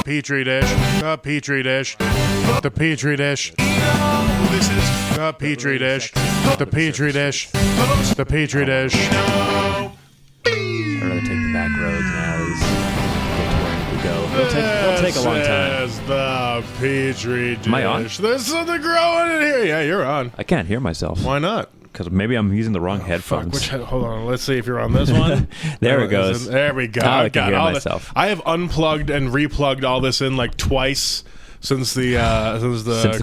petri dish, the petri dish, the petri dish, This is the petri dish, the petri dish, the petri dish. I'd rather take the back roads now. Get to where we go. It'll take a long time. This is the petri dish. Am I on? There's something growing in here. Yeah, you're on. I can't hear myself. Why not? Because maybe I'm using the wrong Fuck, headphones. hold on. Let's see if you're on this one. There it goes. There we go. Now I I've can got hear all myself. I have unplugged and replugged all this in like twice since the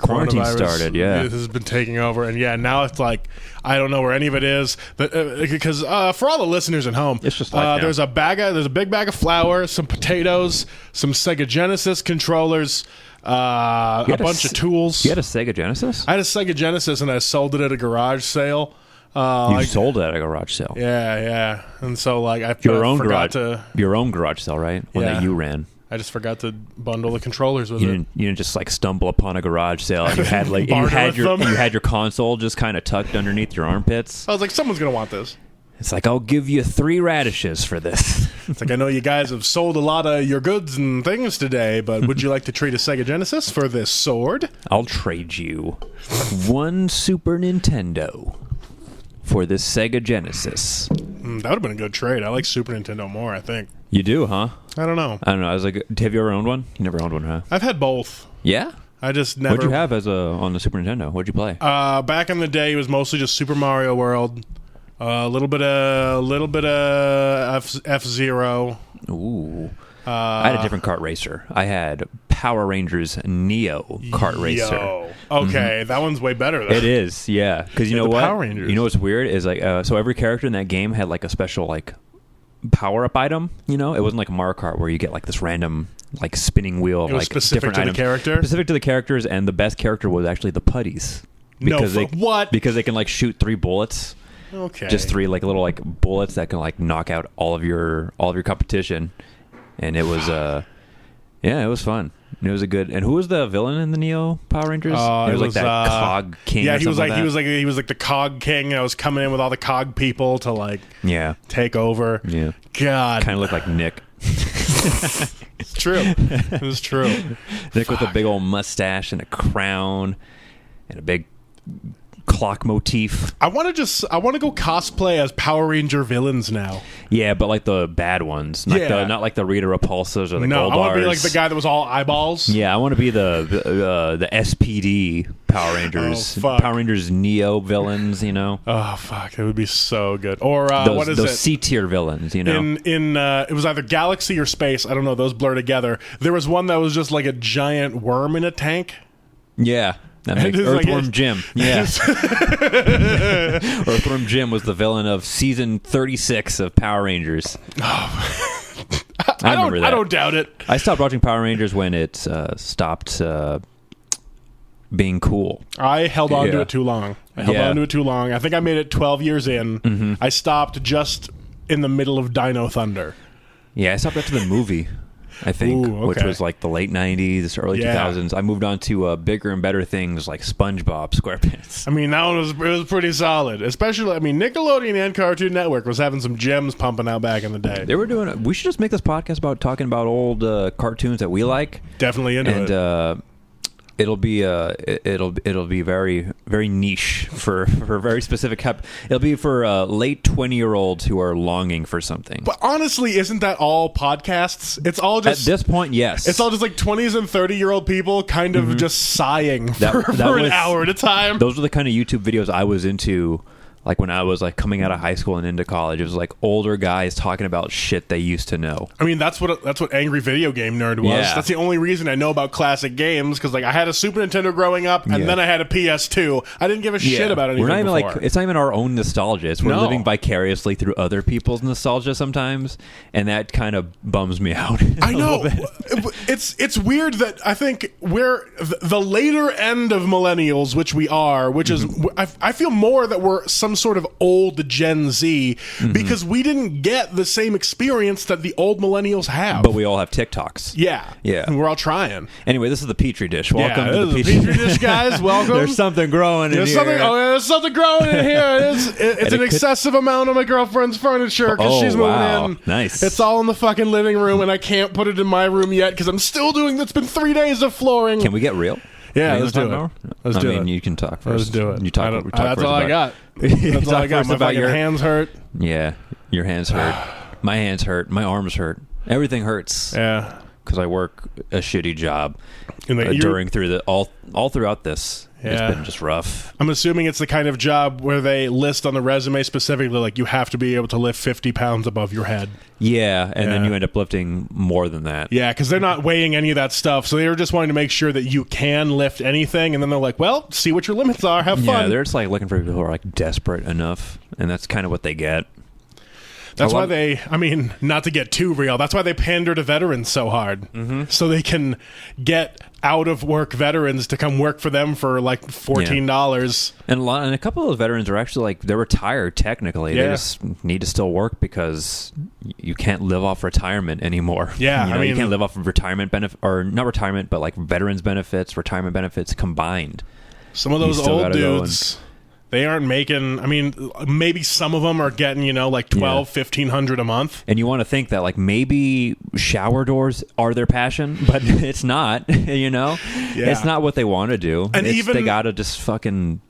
quarantine coronavirus started. Yeah, has been taking over, and yeah, now it's like I don't know where any of it is. Because for all the listeners at home, it's just like there's a big bag of flour, some potatoes, some Sega Genesis controllers. A bunch of tools. You had a Sega Genesis? I had a Sega Genesis and I sold it at a garage sale. You sold it at a garage sale. Yeah. And so like I Your own forgot garage sale, right? One that you ran. I just forgot to bundle the controllers with You didn't just like stumble upon a garage sale. And you had like you had your console just kind of tucked underneath your armpits. I was like, someone's gonna want this. It's like, I'll give you 3 radishes for this. It's like, I know you guys have sold a lot of your goods and things today, but would you like to trade a Sega Genesis for this sword? I'll trade you 1 Super Nintendo for this Sega Genesis. That would have been a good trade. I like Super Nintendo more, I think. You do, huh? I don't know. I don't know. I was like, have you ever owned one? You never owned one, huh? I've had both. Yeah? I just never. What'd you have on the Super Nintendo? What'd you play? Back in the day, it was mostly just Super Mario World. A little bit of F-Zero. Ooh. I had a different kart racer. I had Power Rangers Neo kart racer. Okay, that one's way better, though. It is, yeah. Because you know what? Power Rangers. You know what's weird is like, so every character in that game had like a special like power-up item. You know, it wasn't like Mario Kart where you get like this random like spinning wheel of It was like specific different to items. the character? Specific to the characters, and the best character was actually the putties. What? Because they can like shoot 3 bullets. Okay. Just 3 like little like bullets that can like knock out all of your competition. And it was it was fun. It was a good. And who was the villain in the Neo Power Rangers? It was like that Cog King. Yeah, or he was something he was like the Cog King. I was coming in with all the Cog people to like take over. Yeah. God, kind of looked like Nick. It's true. It was true. Nick with a big old mustache and a crown and a big clock motif. I want to go cosplay as Power Ranger villains now. Yeah, but like the bad ones, not like the Rita Repulsas or the Goldars. I want to be like the guy that was all eyeballs. Yeah, I want to be the SPD Power Rangers. Power Rangers Neo villains, you know. Oh fuck, it would be so good. Or what is those it? C-tier villains, you know. In it was either Galaxy or Space. I don't know. Those blur together. There was one that was just like a giant worm in a tank. Yeah. That makes Earthworm Jim. Yeah. Earthworm Jim was the villain of season 36 of Power Rangers. I remember that. I don't doubt it. I stopped watching Power Rangers when it stopped being cool. I held on to it too long. I think I made it 12 years in. Mm-hmm. I stopped just in the middle of Dino Thunder. Yeah, I stopped after the movie. I think, which was like the late 90s, early 2000s. I moved on to bigger and better things like SpongeBob SquarePants. I mean, that one was pretty solid. Especially, I mean, Nickelodeon and Cartoon Network was having some gems pumping out back in the day. They were doing it. We should just make this podcast about talking about old cartoons that we like. Definitely into it. And it'll be very, very niche for a very specific it'll be for late 20-year-olds who are longing for something. But honestly, isn't that all podcasts? It's all just at this point, yes. It's all just like 20s and 30-year-old people kind of just sighing for an hour at a time. Those are the kind of YouTube videos I was into. Like when I was like coming out of high school and into college, it was like older guys talking about shit they used to know. I mean, that's what Angry Video Game Nerd was. Yeah. That's the only reason I know about classic games, because like I had a Super Nintendo growing up, and then I had a PS2. I didn't give a shit about anything. We're not even before. it's not even our own nostalgia. It's we're living vicariously through other people's nostalgia sometimes, and that kind of bums me out. I know. It's weird that I think we're the later end of millennials, which we are, which is I feel more that we're some some sort of old Gen Z because we didn't get the same experience that the old millennials have. But we all have TikToks. Yeah. Yeah. And we're all trying. Anyway, this is the Petri dish. Welcome yeah, to the this is Petri dish, guys. Welcome. There's something growing There's in something, here. there's something growing in here. It's an excessive amount of my girlfriend's furniture because she's moving in. Nice. It's all in the fucking living room, and I can't put it in my room yet because I'm still doing. It's been 3 days of flooring. Can we get real? Yeah, Are you let's gonna do talk it. now? Let's do I mean, it. you can talk first. Let's do it. You talk. That's talk first all I about- got. That's all I got. first My about fucking your hands hurt. Yeah, your hands hurt. My hands hurt. My arms hurt. Everything hurts. Yeah. Because I work a shitty job And the- during through the all throughout this. Yeah. It's been just rough. I'm assuming it's the kind of job where they list on the resume specifically, like, you have to be able to lift 50 pounds above your head. Yeah, and then Yeah. you end up lifting more than that. Yeah, because they're not weighing any of that stuff. So they're just wanting to make sure that you can lift anything. And then they're like, well, see what your limits are. Have Yeah, fun. they're just like looking for people who are like desperate enough, and that's kind of what they get. That's I why love- they, I mean, not to get too real, that's why they pander to veterans so hard. Mm-hmm. So they can get out of work veterans to come work for them for like $14. And a couple of those veterans are actually like they're retired technically. Yeah. They just need to still work because you can't live off retirement anymore. Yeah, you know, I mean- you can't live off of retirement benefit or not retirement, but like veterans benefits, retirement benefits combined. Some of those You still old gotta go dudes, they aren't making, I mean, maybe some of them are getting, like $1,200-1,500 a month. And you want to think that like maybe shower doors are their passion, but it's not. Yeah. It's not what they want to do. And It's- even- they gotta just fucking.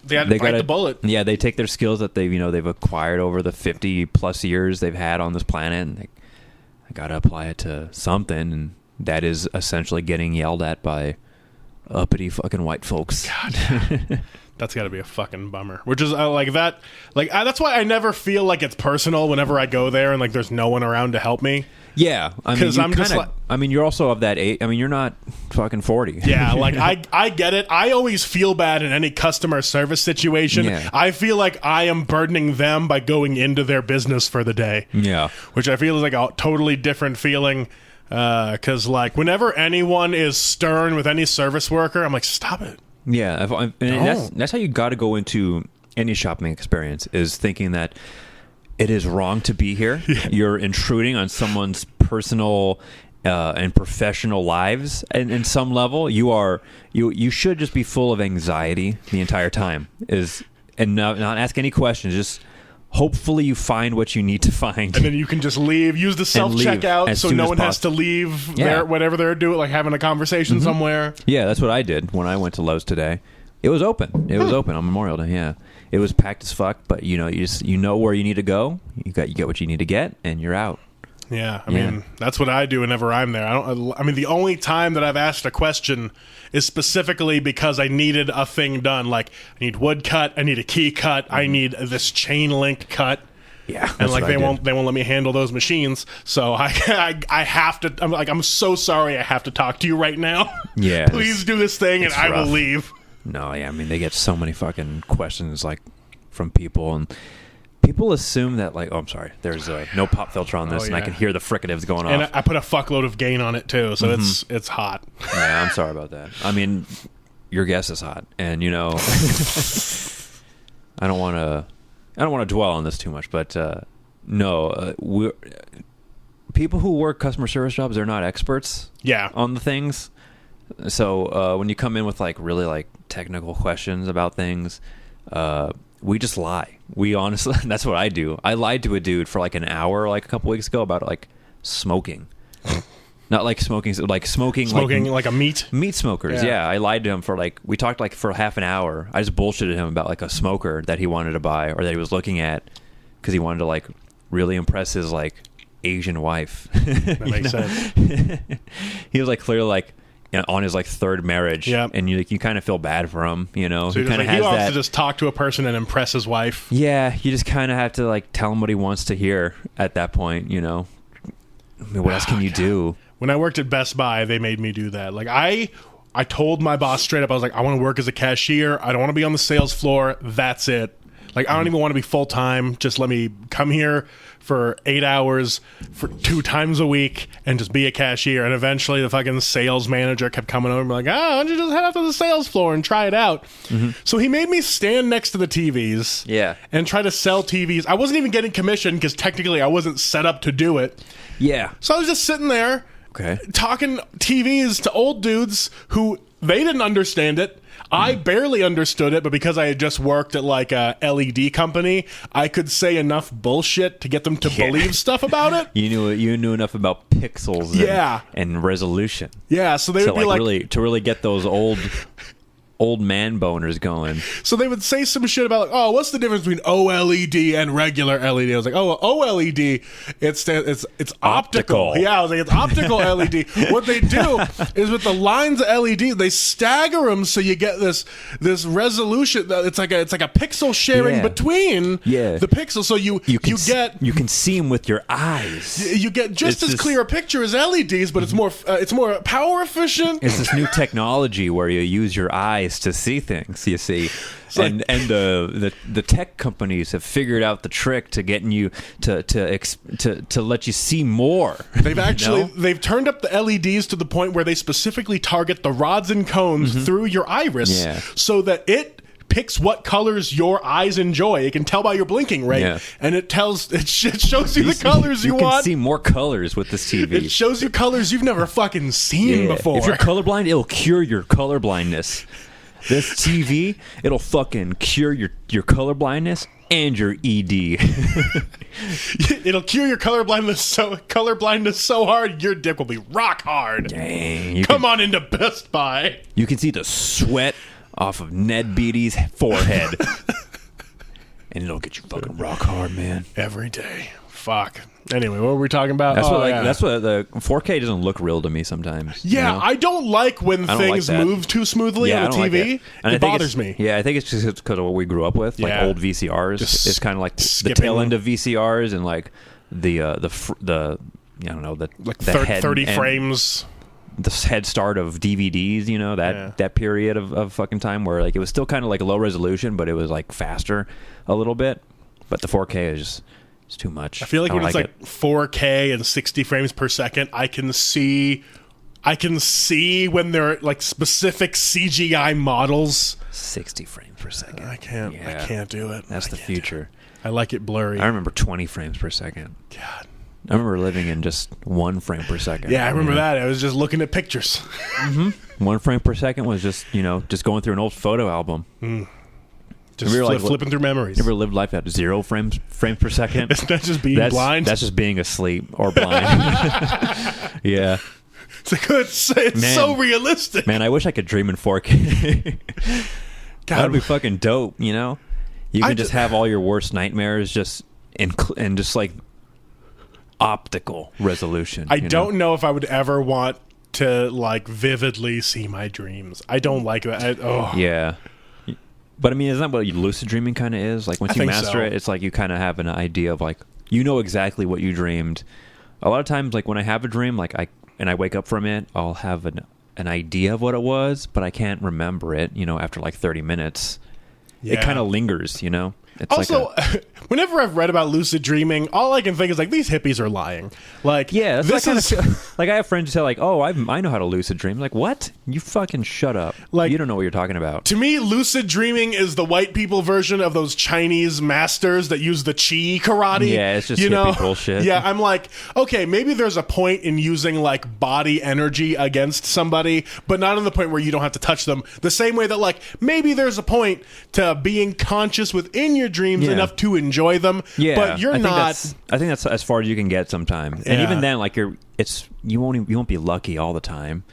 They had to bite the bullet. Yeah, they take their skills that they've acquired over the 50 plus years they've had on this planet, and they gotta apply it to something, and that is essentially getting yelled at by uppity fucking white folks. That's got to be a fucking bummer. Which is like that. That's why I never feel like it's personal whenever I go there and like there's no one around to help me. Yeah, I mean, 'Cause you I'm just kinda- like- I mean, you're also of that age. I mean, you're not fucking 40. Yeah, like I get it. I always feel bad in any customer service situation. Yeah. I feel like I am burdening them by going into their business for the day. Yeah. Which I feel is like a totally different feeling. Because like whenever anyone is stern with any service worker, I'm like, stop it. Yeah, and that's how you got to go into any shopping experience, is thinking that it is wrong to be here. Yeah. You're intruding on someone's personal and professional lives, and in some level, you should just be full of anxiety the entire time. And not ask any questions. Just hopefully you find what you need to find, and then you can just leave. Use the self checkout so no one has to leave whatever they're doing, like having a conversation somewhere. Yeah, that's what I did when I went to Lowe's today. It was open. It was open on Memorial Day. Yeah, it was packed as fuck. But you know where you need to go. You get what you need to get, and you're out. Yeah, I mean, that's what I do whenever I'm there. I mean, the only time that I've asked a question is specifically because I needed a thing done. Like, I need wood cut, I need a key cut, I need this chain link cut. Yeah, and like they won't let me handle those machines. So I have to. I'm like, I'm so sorry. I have to talk to you right now. Yeah, please do this thing, and I will leave. No, yeah, I mean, they get so many fucking questions like from people, and people assume that like, oh, I'm sorry, there's no pop filter on this, and I can hear the fricatives going off. And I put a fuckload of gain on it too, so it's hot. Yeah, I'm sorry about that. I mean, your guess is hot, and I don't want to dwell on this too much, but people who work customer service jobs, they're not experts. Yeah. On the things. So when you come in with like really like technical questions about things, we just lie. We honestly, that's what I do. I lied to a dude for like an hour, like a couple weeks ago, about like smoking. Not like smoking, like smoking like a meat smokers. Yeah, I lied to him for like, we talked like for half an hour. I just bullshitted him about like a smoker that he wanted to buy or that he was looking at because he wanted to like really impress his like Asian wife. That makes sense. He was like clearly like on his like third marriage, and you kind of feel bad for him, So he kind of he has wants that. to just talk to a person and impress his wife. Yeah, you just kind of have to like tell him what he wants to hear at that point. I mean, what else can you do? When I worked at Best Buy, they made me do that. Like I told my boss straight up, I was like, I want to work as a cashier. I don't want to be on the sales floor. That's it. Like, I don't even want to be full time. Just let me come here for 8 hours for 2 times a week and just be a cashier. And eventually the fucking sales manager kept coming over and be like, why don't you just head out to the sales floor and try it out? So he made me stand next to the TVs and try to sell TVs. I wasn't even getting commission because technically I wasn't set up to do it. Yeah. So I was just sitting there talking TVs to old dudes who they didn't understand it. I barely understood it, but because I had just worked at like a LED company, I could say enough bullshit to get them to believe stuff about it. You knew enough about pixels and resolution. Yeah, so they would be like really get those old man boners going. So they would say some shit about like, oh, what's the difference between OLED and regular LED? I was like, oh, OLED, it's optical. Yeah, I was like, it's optical LED. What they do is with the lines of LED, they stagger them so you get this resolution. It's like a pixel sharing between the pixels. So you can see them with your eyes. You get just as clear a picture as LEDs, but it's more power efficient. It's this new technology where you use your eyes to see things, you see. And the tech companies have figured out the trick to getting you to let you see more. They've turned up the LEDs to the point where they specifically target the rods and cones through your iris so that it picks what colors your eyes enjoy. It can tell by your blinking rate, and it shows you the colors you want. You can see more colors with this TV. It shows you colors you've never fucking seen before. If you're colorblind, it'll cure your colorblindness. This TV, it'll fucking cure your colorblindness and your ED. It'll cure your colorblindness so hard your dick will be rock hard. Dang! Come on into Best Buy. You can see the sweat off of Ned Beatty's forehead, and it'll get you fucking rock hard, man. Every day. Fuck. Anyway, what were we talking about? That's what the 4K doesn't look real to me sometimes. Yeah, you know? I don't like when things move too smoothly on the TV. It bothers me. Yeah, I think it's just because of what we grew up with, like old VCRs. It's kind of like the tail end of VCRs and like the I don't know, the head 30 frames. The head start of DVDs, you know, that period of fucking time where like it was still kind of like a low resolution, but it was like faster a little bit. But the 4K is just... it's too much. I feel like when it's like 4K and 60 frames per second, I can see when they're like specific CGI models. 60 frames per second. I can't do it. That's the future. I like it blurry. I remember 20 frames per second. God. I remember living in just 1 frame per second. Yeah, I remember that. I was just looking at pictures. 1 frame per second was just going through an old photo album. Just flipping through memories. You ever lived life at 0 frames per second? Isn't that just being blind? That's just being asleep or blind. Yeah. It's so realistic. Man, I wish I could dream in 4K. That would be fucking dope, you know? You can just have all your worst nightmares just in just like optical resolution. I don't know if I would ever want to like vividly see my dreams. I don't like that. Yeah. But I mean, isn't that what lucid dreaming kind of is? Like once you master it, it's like you kind of have an idea of like, you know exactly what you dreamed. A lot of times, like when I have a dream, like I wake up from it, I'll have an idea of what it was, but I can't remember it, after like 30 minutes. Yeah. It kind of lingers, It's also, whenever I've read about lucid dreaming, all I can think is like these hippies are lying. Like, yeah, this is like I have friends who say like, "Oh, I know how to lucid dream." Like, what? You fucking shut up! Like, you don't know what you're talking about. To me, lucid dreaming is the white people version of those Chinese masters that use the chi karate. Yeah, it's just hippie bullshit. Yeah, I'm like, okay, maybe there's a point in using like body energy against somebody, but not on the point where you don't have to touch them. The same way that like maybe there's a point to being conscious within your dreams enough to enjoy them, but you're not. I think that's as far as you can get sometimes, and even then, like you won't be lucky all the time.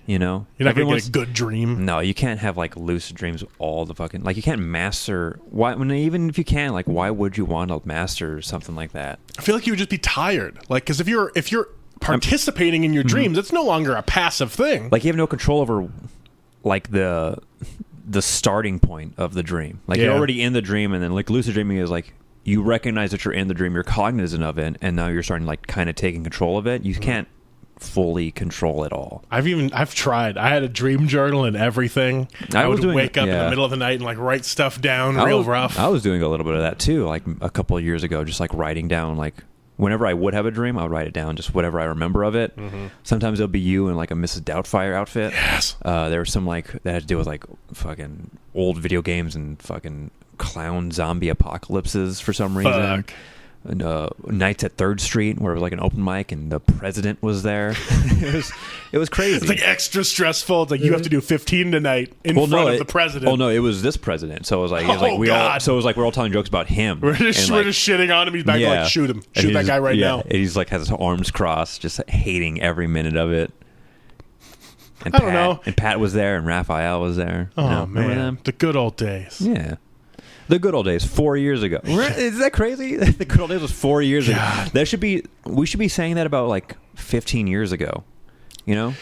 You're not gonna get a good dream. No, you can't have like lucid dreams all the fucking like you can't master. Why? Even if you can, like, why would you want to master something like that? I feel like you would just be tired. Like, because if you're participating in your dreams, it's no longer a passive thing. Like you have no control over like the starting point of the dream. Like you're already in the dream, and then like lucid dreaming is like you recognize that you're in the dream, you're cognizant of it, and now you're starting like kind of taking control of it. You can't fully control it all. I've tried. I had a dream journal and everything. I would wake up in the middle of the night and like write stuff down rough. I was doing a little bit of that too, like a couple of years ago, just like writing down like whenever I would have a dream, I would write it down, just whatever I remember of it. Mm-hmm. Sometimes it'll be you in like a Mrs. Doubtfire outfit. Yes. There was some like that had to do with like fucking old video games and fucking clown zombie apocalypses for some reason. Fuck. And, Nights at 3rd Street, where it was like an open mic and the president was there. it was crazy. It's like extra stressful. It's like you have to do 15 tonight in front of the president. Oh no, it was this president. So it was like, we're all telling jokes about him. We're just shitting on him. He's back like, shoot him, shoot that guy right now. And he's like has his arms crossed, just hating every minute of it. And I don't know. And Pat was there, and Raphael was there. Oh man, the good old days. Yeah. The good old days, 4 years ago. Is that crazy? The good old days was 4 years ago. We should be saying that about like 15 years ago. You know,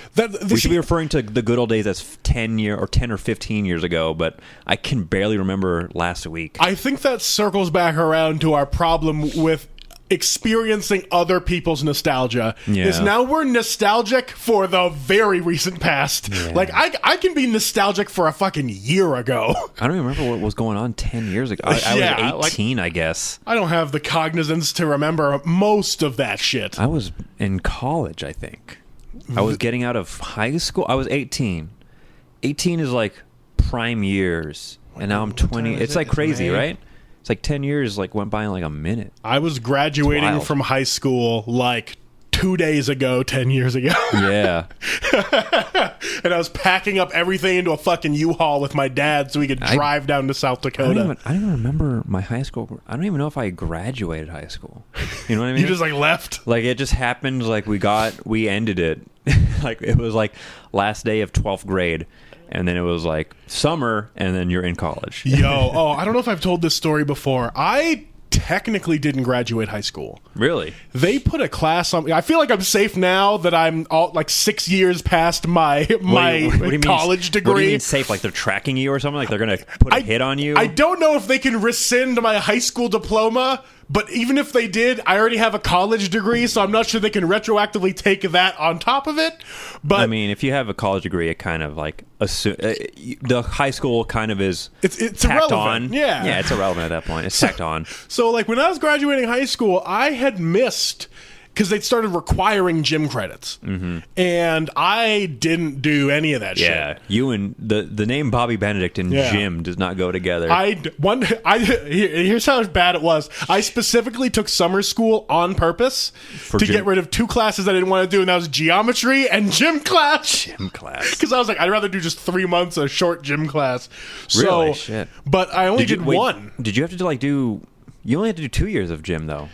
we should be referring to the good old days as 10 or 15 years ago. But I can barely remember last week. I think that circles back around to our problem with experiencing other people's nostalgia. Is now we're nostalgic for the very recent past. Like I can be nostalgic for a fucking year ago. I don't even remember what was going on 10 years ago. I was 18, I guess. I don't have the cognizance to remember most of that shit. I was in college, I think. I was getting out of high school. I was 18. 18 is like prime years. And now I'm 20. It's like crazy, right? It's like 10 years like went by in like a minute. I was graduating from high school like 2 days ago, 10 years ago. Yeah. And I was packing up everything into a fucking U-Haul with my dad so we could drive down to South Dakota. I don't even remember my high school. I don't even know if I graduated high school. You know what I mean? You just like left? Like it just happened. Like we ended it. Like it was like last day of 12th grade. And then it was like summer, and then you're in college. I don't know if I've told this story before. I technically didn't graduate high school. Really? They put a class on. I feel like I'm safe now that I'm all like 6 years past my college degree. What do you mean safe? Like they're tracking you or something? Like they're going to put a hit on you? I don't know if they can rescind my high school diploma. But even if they did, I already have a college degree, so I'm not sure they can retroactively take that on top of it. But I mean, if you have a college degree, it kind of like the high school kind of is it's tacked irrelevant. On. Yeah, it's irrelevant at that point. It's tacked on. So like when I was graduating high school, I had missed because they started requiring gym credits, and I didn't do any of that shit. Yeah, you and the name Bobby Benedict and gym does not go together. Here's how bad it was. I specifically took summer school on purpose to get rid of 2 classes I didn't want to do, and that was geometry and gym class. Because I was like, I'd rather do just 3 months of short gym class. Really? Shit. But I only did one. Did you have to you only had to do 2 years of gym though?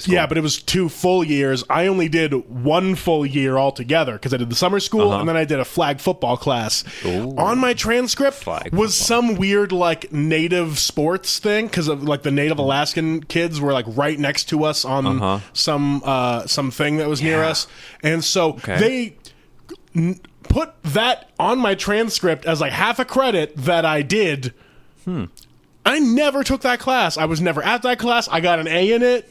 Yeah, but it was 2 full years. I only did 1 full year altogether because I did the summer school and then I did a flag football class. Ooh. On my transcript was some weird like native sports thing because of like the Native Alaskan kids were like right next to us on some thing that was near us, and so they put that on my transcript as like half a credit that I did. I never took that class. I was never at that class. I got an A in it.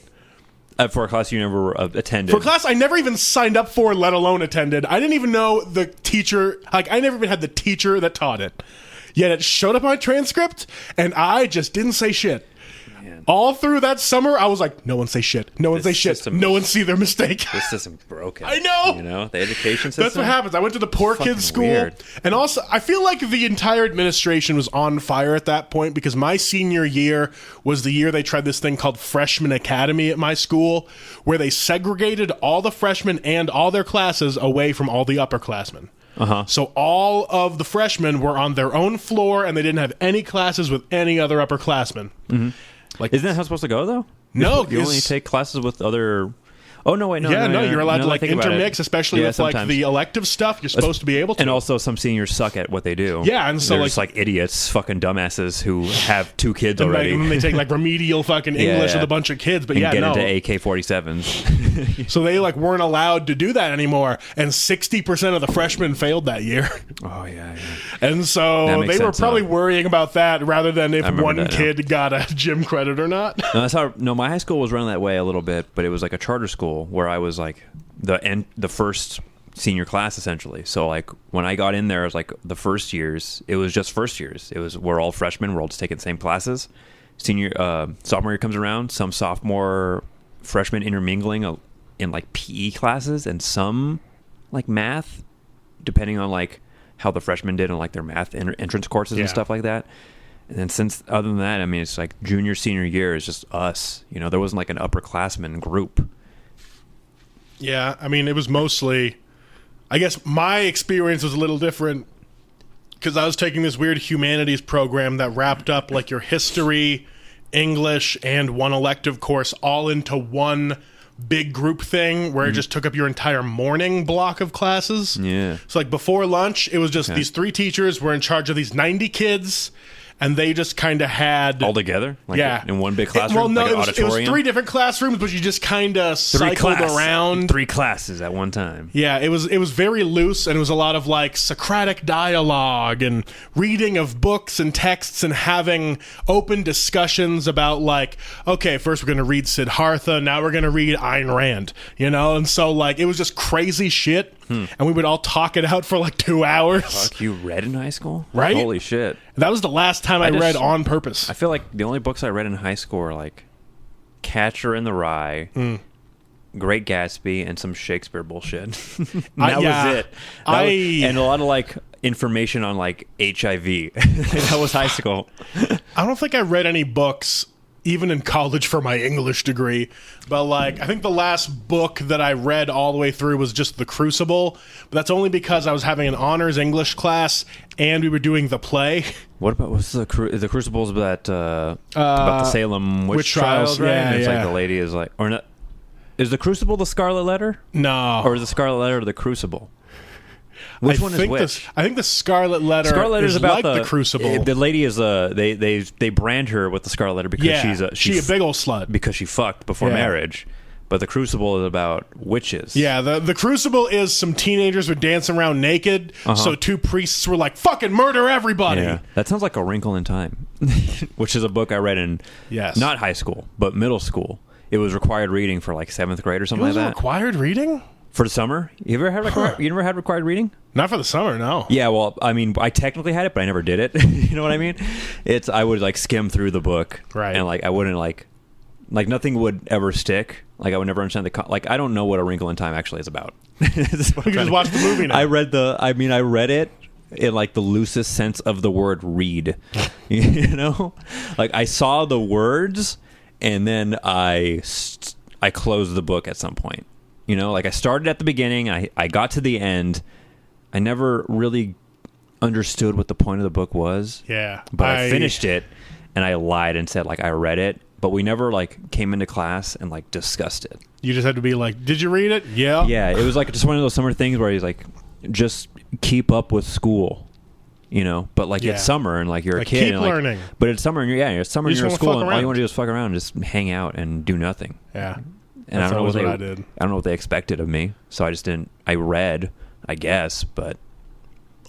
For a class you never attended. For a class I never even signed up for, let alone attended. I didn't even know the teacher. Like, I never even had the teacher that taught it. Yet it showed up on my transcript, and I just didn't say shit. Man. All through that summer, I was like, no one say shit. No one say shit. No one see their mistake. This system's broken. I know. You know, the education system. That's what happens. I went to the poor kids' school. And also, I feel like the entire administration was on fire at that point because my senior year was the year they tried this thing called Freshman Academy at my school, where they segregated all the freshmen and all their classes away from all the upperclassmen. So all of the freshmen were on their own floor, and they didn't have any classes with any other upperclassmen. Like, isn't that how it's supposed to go, though? No. You only take classes with other... Oh, no, wait, no. Yeah, you're allowed to, like, intermix, especially with, sometimes. Like, the elective stuff. You're supposed to be able to. And also, some seniors suck at what they do. Yeah, and so, they're just, like, idiots, fucking dumbasses who have 2 kids already. And then they take, like, remedial fucking English with a bunch of kids. But, get into AK-47s. So they, like, weren't allowed to do that anymore. And 60% of the freshmen failed that year. Oh, yeah. And so they were probably worrying about that rather than if one kid got a gym credit or not. No, my high school was run that way a little bit, but it was, like, a charter school. school where I was like the first senior class essentially. So like when I got in there, it was like the first years. It was just first years. We're all freshmen. We're all just taking the same classes. Sophomore year comes around. Some sophomore freshmen intermingling in like PE classes and some like math, depending on like how the freshmen did in like their math entrance courses and stuff like that. And then other than that, I mean, it's like junior, senior year is just us. You know, there wasn't like an upperclassmen group. Yeah, I mean, it was mostly... I guess my experience was a little different because I was taking this weird humanities program that wrapped up like your history, English, and one elective course all into one big group thing where it just took up your entire morning block of classes. Yeah. So like before lunch, it was just these 3 teachers were in charge of these 90 kids. And they just kind of had... All together? Like yeah. In one big classroom? Well, no, like it was 3 different classrooms, but you just kind of cycled around. 3 classes at one time. Yeah, it was very loose, and it was a lot of, like, Socratic dialogue and reading of books and texts and having open discussions about, like, okay, first we're going to read Siddhartha, now we're going to read Ayn Rand, you know? And so, like, it was just crazy shit, and we would all talk it out for, like, 2 hours. Fuck, you read in high school? Right? Holy shit. That was the last time I read on purpose. I feel like the only books I read in high school were like Catcher in the Rye, Great Gatsby, and some Shakespeare bullshit. That was it. And a lot of like information on like HIV. That was high school. I don't think I read any books even in college for my English degree, but like I think the last book that I read all the way through was just The Crucible, but that's only because I was having an honors English class and we were doing the play. What's the Crucibles about the Salem witch trials, right? Yeah, and it's like the lady is like, or not? Is the Crucible the Scarlet Letter? No, or is the Scarlet Letter the Crucible? Which one is which? I think the Scarlet Letter is about like the Crucible. The lady is they brand her with the Scarlet Letter because she's a big old slut because she fucked before marriage. But the Crucible is about witches. Yeah, the Crucible is some teenagers were dancing around naked, so 2 priests were like, fucking murder everybody. Yeah. That sounds like A Wrinkle in Time, which is a book I read in not high school, but middle school. It was required reading for like 7th grade or something like that. Required reading? For the summer? You ever had required reading? Not for the summer, no. Yeah, well, I mean, I technically had it, but I never did it. You know what I mean? I would like skim through the book, right? And like I wouldn't like nothing would ever stick. Like I would never understand like I don't know what A Wrinkle in Time actually is about. You just watch the movie now. I read it in like the loosest sense of the word read. You know, like I saw the words and then I closed the book at some point. You know, like I started at the beginning, I got to the end. I never really understood what the point of the book was. Yeah. But I finished it and I lied and said like I read it, but we never like came into class and like discussed it. You just had to be like, did you read it? Yeah. Yeah, it was like just one of those summer things where he's like, just keep up with school. You know, but like it's summer and like you're a kid. Keep learning. But it's summer and you're in school and all you want to do is fuck around and just hang out and do nothing. Yeah. And I don't know what they expected of me, so I just didn't. I read, I guess, but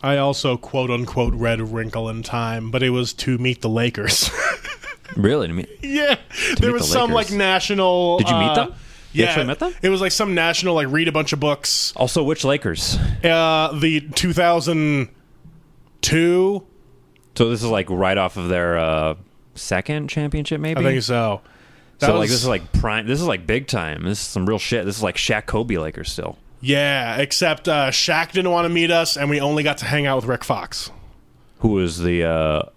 I also quote unquote read A Wrinkle in Time, but it was to meet the Lakers. Really? Yeah, there was some like national. Did you meet them? You yeah, actually met them? It was like some national like read a bunch of books. Also, which Lakers? The 2002. So this is like right off of their second championship, maybe. I think so. This is like prime. This is like big time. This is some real shit. This is like Shaq Kobe Lakers still. Yeah, except Shaq didn't want to meet us, and we only got to hang out with Rick Fox, who was the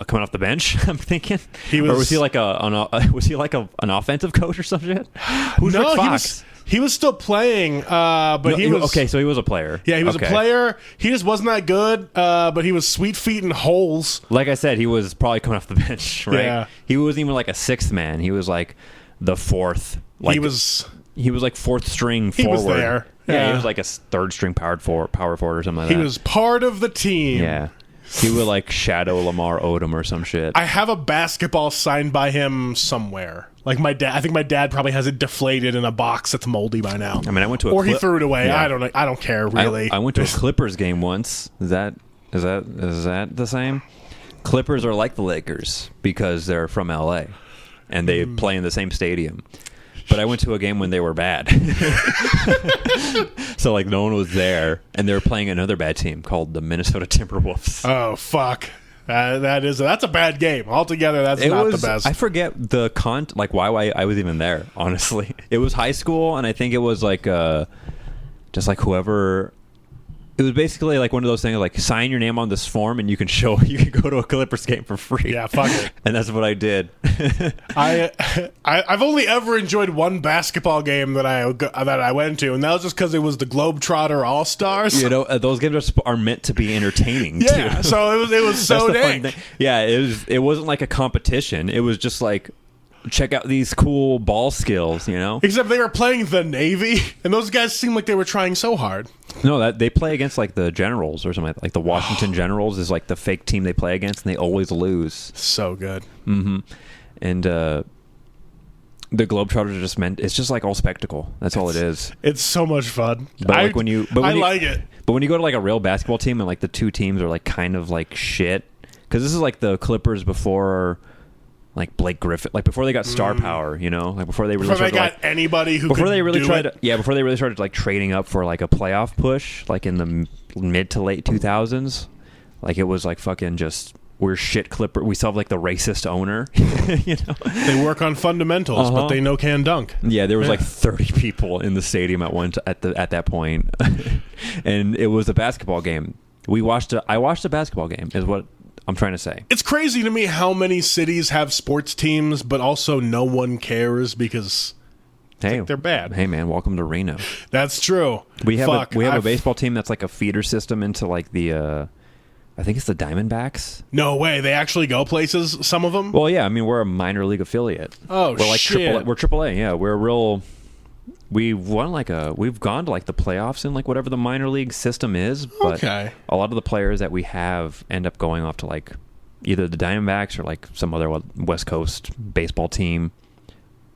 coming off the bench. I'm thinking was he like an offensive coach or some shit? Who's Rick Fox? He was still playing, but he was... Okay, so he was a player. Yeah, he was a player. He just wasn't that good, but he was sweet feet and holes. Like I said, he was probably coming off the bench, right? Yeah. He wasn't even like a 6th man. He was like the 4th. Like, he was like 4th string forward. He was there. Yeah, he was like a 3rd string power forward or something like that. He was part of the team. Yeah. He would like shadow Lamar Odom or some shit. I have a basketball signed by him somewhere. Like my dad, I think my dad probably has it deflated in a box that's moldy by now. I mean, I went to he threw it away. Yeah. I don't know. I don't care really. I went to a Clippers game once. Is that the same? Clippers are like the Lakers because they're from LA and they play in the same stadium. But I went to a game when they were bad. So, like, no one was there. And they were playing another bad team called the Minnesota Timberwolves. Oh, fuck. That's a bad game. Altogether, that's not the best. I forget the why I was even there, honestly. It was high school, and I think it was, like, just, like, whoever... It was basically like one of those things, like sign your name on this form, and you can go to a Clippers game for free. Yeah, fuck it. And that's what I did. I've only ever enjoyed one basketball game that I went to, and that was just because it was the Globetrotter All Stars. You know, those games are meant to be entertaining. Yeah, too. so it was so dang. Yeah, it wasn't like a competition. It was just like, check out these cool ball skills, you know? Except they were playing the Navy, and those guys seemed like they were trying so hard. No, that they play against like the Generals or something. Like the Washington Generals is like the fake team they play against, and they always lose. So good. Mm-hmm. And the Globetrotters it's just like all spectacle. That's all it is. It's so much fun. But I like it. But when you go to like a real basketball team and like the two teams are like kind of like shit, because this is like the Clippers before. Like Blake Griffin, like before they got star power, you know, like before they really anybody who before could they really do tried it. before they really started like trading up for like a playoff push, like in the mid to late 2000s, like it was like fucking just we're shit Clipper. We still have like the racist owner, you know. They work on fundamentals, but they no can dunk. Yeah, there was like 30 people in the stadium at that point, and it was a basketball game. I watched a basketball game. Is what I'm trying to say. It's crazy to me how many cities have sports teams, but also no one cares because they're bad. Hey, man, welcome to Reno. That's true. We have a baseball team that's like a feeder system into like the, I think it's the Diamondbacks. No way. They actually go places, some of them? Well, yeah. I mean, we're a minor league affiliate. Oh, we're like shit. We're AAA, yeah. We're real... We've gone to like the playoffs in like whatever the minor league system is, but a lot of the players that we have end up going off to like either the Diamondbacks or like some other West Coast baseball team.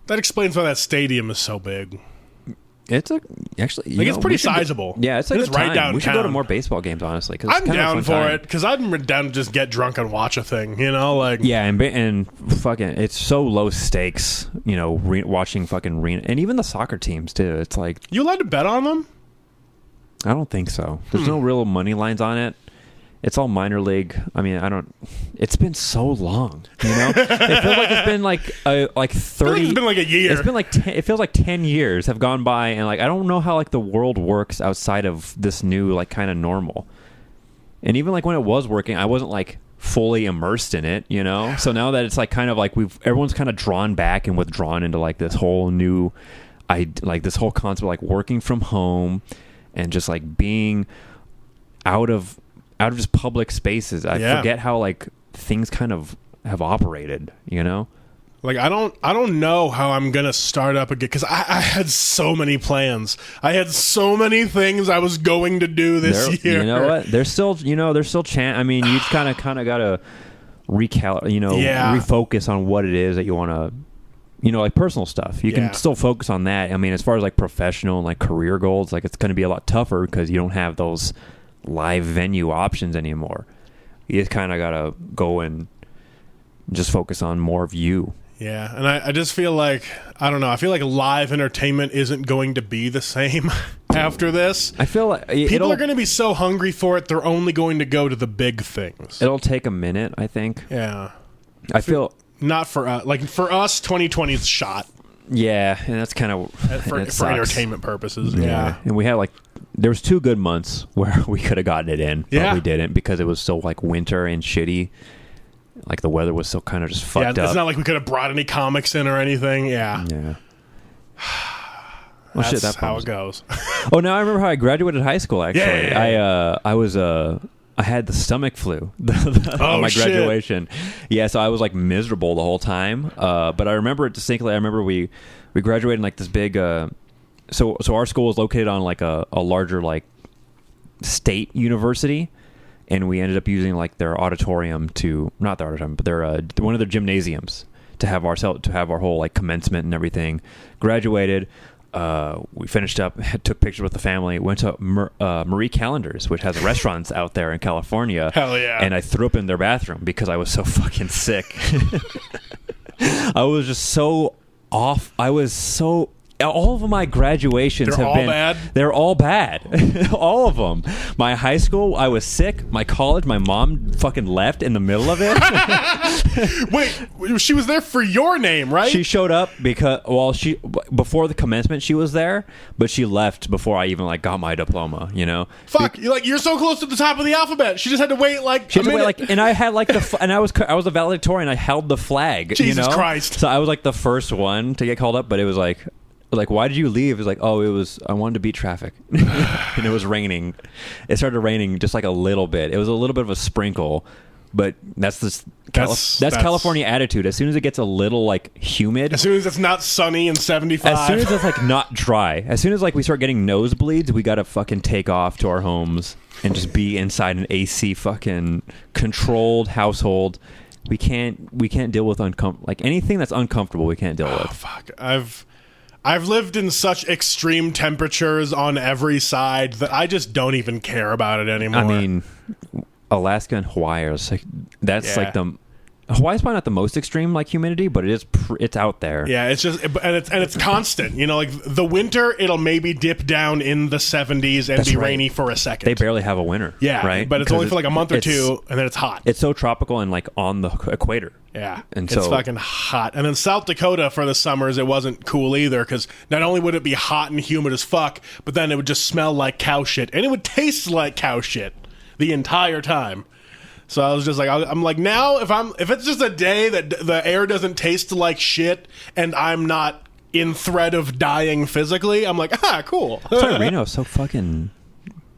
That explains why that stadium is so big. It's it's pretty sizable. It's like it's right downtown. We should go to more baseball games, honestly. Cause I'm down for it because I'm down to just get drunk and watch a thing. You know, like and fucking, it's so low stakes. You know, watching fucking and even the soccer teams too. It's like you allowed to bet on them. I don't think so. There's no real money lines on it. It's all minor league. I mean, it's been so long, you know? It feels like it's been like 30. It's been like a year. It's been like it feels like 10 years have gone by, and like I don't know how like the world works outside of this new like kind of normal. And even like when it was working, I wasn't like fully immersed in it, you know? So now that it's like kind of like everyone's kind of drawn back and withdrawn into like this whole new like this whole concept of like working from home and just like being out of just public spaces. I forget how like things kind of have operated, you know? Like I don't know how I'm gonna start up again because I had so many plans. I had so many things I was going to do this year. You know what? There's still I mean, you just kind of gotta refocus on what it is that you want to. You know, like personal stuff. You can still focus on that. I mean, as far as like professional and like career goals, like it's going to be a lot tougher because you don't have those live venue options anymore. You just kind of got to go and just focus on more of you. Yeah, and I just feel like, I don't know, I feel like live entertainment isn't going to be the same after this. I feel like people are going to be so hungry for it, they're only going to go to the big things. It'll take a minute, I think. Yeah. I feel... Not for us. Like, for us, 2020 is shot. Yeah, and that's kind of... For entertainment purposes, yeah. And we had, like... There was 2 good months where we could have gotten it in, but we didn't because it was so, like, winter and shitty. Like, the weather was so kind of just fucked up. It's not like we could have brought any comics in or anything. Yeah. Yeah. Well, that's how it goes. Oh, now I remember how I graduated high school, actually. Yeah. I had the stomach flu on my graduation. Yeah, so I was like miserable the whole time. But I remember it distinctly. I remember we graduated in like this big. So our school was located on like a larger like state university, and we ended up using like their auditorium not the auditorium, but their one of their gymnasiums to have our whole like commencement and everything. Graduated. We finished up, took pictures with the family, went to Marie Callender's, which has restaurants out there in California. Hell yeah. And I threw up in their bathroom because I was so fucking sick. I was just so off. I was so. All of my graduations They're have all been bad? They're all bad. All of them. My high school, I was sick. My college, my mom fucking left in the middle of it. Wait, she was there for your name, right? She showed up because before the commencement she was there, but she left before I even like got my diploma. You know, Fuck, you're so close to the top of the alphabet. She just had to wait like she a had to minute. wait, like, and I had like and I was a valedictorian. I held the flag. Jesus you know? Christ. So I was like the first one to get called up, but it was like, why did you leave? It was like, I wanted to beat traffic. And it was raining. It started raining just like a little bit. It was a little bit of a sprinkle, but that's California attitude. As soon as it gets a little like humid, as soon as it's not sunny and 75. as soon as it's like not dry, as soon as like we start getting nosebleeds, we gotta fucking take off to our homes and just be inside an AC fucking controlled household. We can't deal with like anything that's uncomfortable. We can't deal with. Fuck, I've lived in such extreme temperatures on every side that I just don't even care about it anymore. I mean, Alaska and Hawaii are like like Hawaii's probably not the most extreme like humidity, but it's out there. Yeah, it's just it's constant. You know, like the winter, it'll maybe dip down in the 70s and That's be right. rainy for a second. They barely have a winter. Yeah, right. But it's only for like a month or two, and then it's hot. It's so tropical and like on the equator. Yeah, and it's so fucking hot. And then South Dakota for the summers, it wasn't cool either because not only would it be hot and humid as fuck, but then it would just smell like cow shit, and it would taste like cow shit the entire time. So I was just like, I'm like, now if it's just a day that the air doesn't taste like shit and I'm not in threat of dying physically, I'm like, cool. Reno is so fucking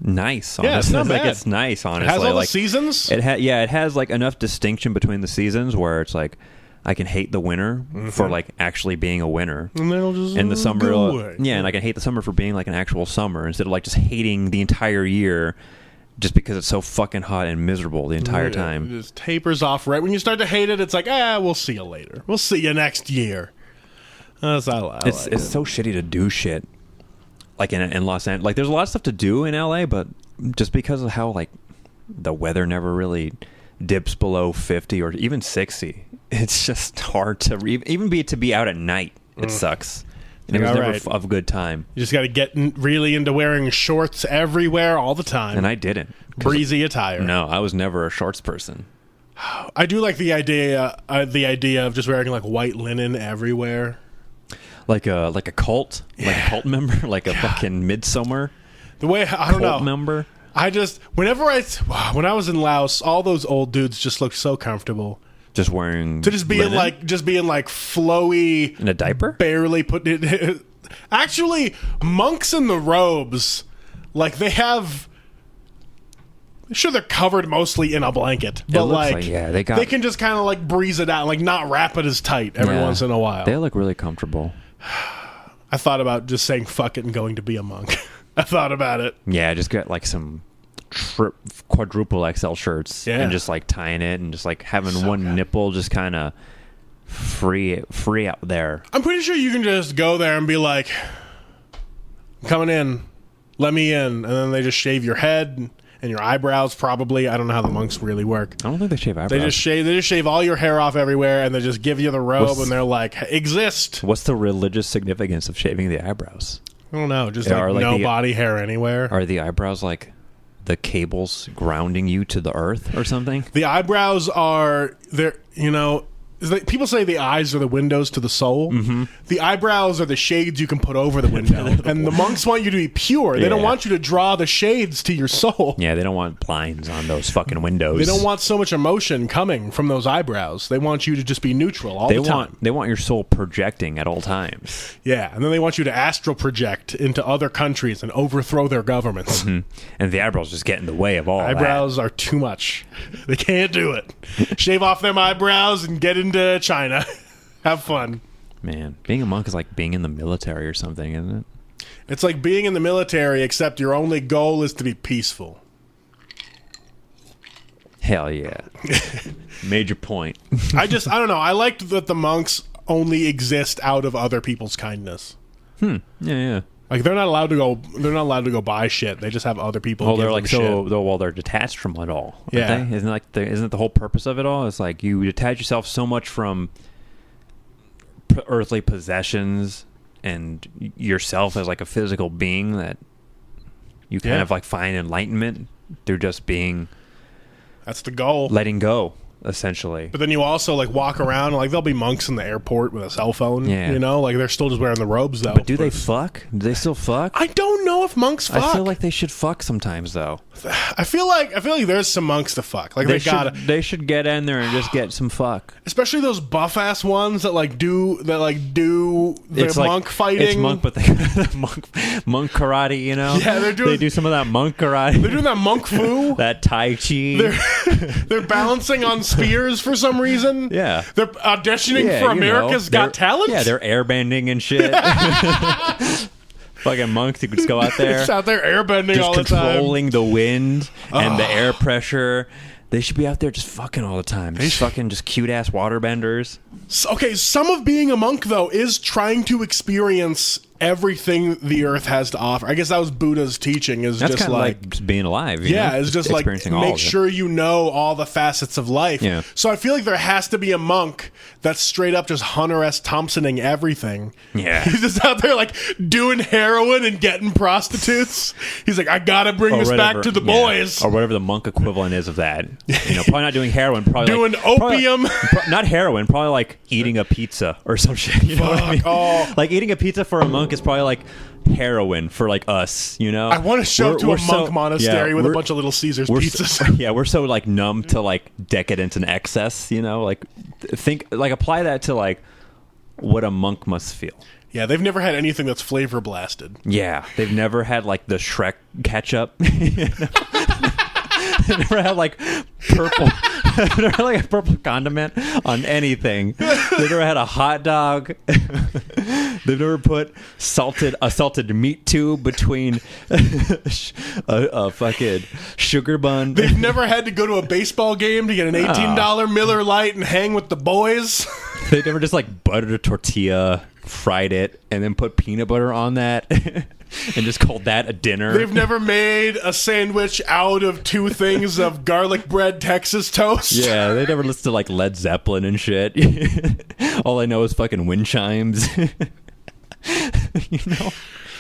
nice. Honestly. Yeah, it's not like bad. it's nice. Honestly, It has all like, the seasons. It has like enough distinction between the seasons where it's like I can hate the winter for like actually being a winter, and then it'll just and the summer, go away. yeah, and I can hate the summer for being like an actual summer instead of like just hating the entire year. Just because it's so fucking hot and miserable the entire time. It just tapers off right when you start to hate it. It's like, we'll see you later. We'll see you next year. It's so shitty to do shit like in Los Angeles. Like there's a lot of stuff to do in LA, but just because of how like the weather never really dips below 50 or even 60, it's just hard to even be out at night. It sucks. And it was never of good time. You just got to get really into wearing shorts everywhere all the time. And I didn't. Breezy attire. No, I was never a shorts person. I do like the idea of just wearing like white linen everywhere. Like a cult, like a cult member, like a fucking Midsummer. The way I don't know member. I just when I was in Laos, all those old dudes just looked so comfortable. Just wearing To just being linen? like flowy in a diaper, barely put it. Actually, monks in the robes, like they have. Sure, they're covered mostly in a blanket, but looks they can just kind of like breeze it out, like not wrap it as tight every once in a while. They look really comfortable. I thought about just saying fuck it and going to be a monk. I thought about it. Yeah, just get like some quadruple XL shirts and just like tying it and just like having one nipple just kind of free out there. I'm pretty sure you can just go there and be like, I'm coming in, let me in, and then they just shave your head and your eyebrows probably. I don't know how the monks really work. I don't think they shave eyebrows. They just shave all your hair off everywhere and they just give you the robe and they're like, exist. What's the religious significance of shaving the eyebrows? I don't know, just like no body hair anywhere. Are the eyebrows like the cables grounding you to the earth or something? The eyebrows are there, people say the eyes are the windows to the soul. Mm-hmm. The eyebrows are the shades you can put over the window. And the monks want you to be pure. They don't want you to draw the shades to your soul. Yeah, they don't want blinds on those fucking windows. They don't want so much emotion coming from those eyebrows. They want you to just be neutral all the time. They want your soul projecting at all times. Yeah, and then they want you to astral project into other countries and overthrow their governments. Mm-hmm. And the eyebrows just get in the way of all eyebrows are too much. They can't do it. Shave off them eyebrows and get into China. Have fun. Man, being a monk is like being in the military or something, isn't it? It's like being in the military, except your only goal is to be peaceful. Hell yeah. Major point. I don't know. I liked that the monks only exist out of other people's kindness. Yeah. Like they're not allowed to go buy shit. They just have other people. Oh, they're like they're detached from it all. Yeah, they? Isn't it the whole purpose of it all? It's like you detach yourself so much from earthly possessions and yourself as like a physical being, that you kind of like find enlightenment through just being. That's the goal. Letting go, essentially. But then you also like walk around, like there'll be monks in the airport with a cell phone. Yeah. You know, like they're still just wearing the robes though. But do they fuck? Do they still fuck? I don't know if monks fuck. I feel like they should fuck sometimes, though. I feel like there's some monks to fuck. Like they should get in there and just get some fuck. Especially those buff ass ones that do their monk fighting. It's monk, but they monk karate. You know. Yeah, they do some of that monk karate. They're doing that monk fu. That tai chi. They're balancing on spears for some reason. Yeah. They're auditioning for America's Got Talent. Yeah, they're airbending and shit. Fucking monks who could just go out there. Just out there airbending just all the time. Controlling the wind and the air pressure. They should be out there just fucking all the time. Just cute-ass waterbenders. Okay, some of being a monk, though, is trying to experience everything the earth has to offer. I guess that was Buddha's teaching. That's just like just being alive. It's just like make sure you know all the facets of life. Yeah. So I feel like there has to be a monk that's straight up just Hunter S. Thompsoning everything. Yeah. He's just out there like doing heroin and getting prostitutes. He's like, I gotta bring this back to the boys. Or whatever the monk equivalent is of that. You know, probably not doing heroin. Probably doing opium. Not heroin. Probably like eating a pizza or some shit. You know what I mean? Oh. Like eating a pizza for a monk is probably like heroin for like us, you know. I want to show up to a monk monastery with a bunch of Little Caesars pizzas. We're so like numb to like decadence and excess, you know. Like apply that to like what a monk must feel. Yeah, they've never had anything that's flavor blasted. Yeah, they've never had like the Shrek ketchup. You know? They never had like purple. They never had like a purple condiment on anything. They've never had a hot dog. They've never put a salted meat tube between a fucking sugar bun. They've never had to go to a baseball game to get an $18 Miller Lite and hang with the boys. They never just like buttered a tortilla, fried it, and then put peanut butter on that. And just called that a dinner. They've never made a sandwich out of two things of garlic bread Texas toast. Yeah, they never listened to like Led Zeppelin and shit. All I know is fucking wind chimes. You know?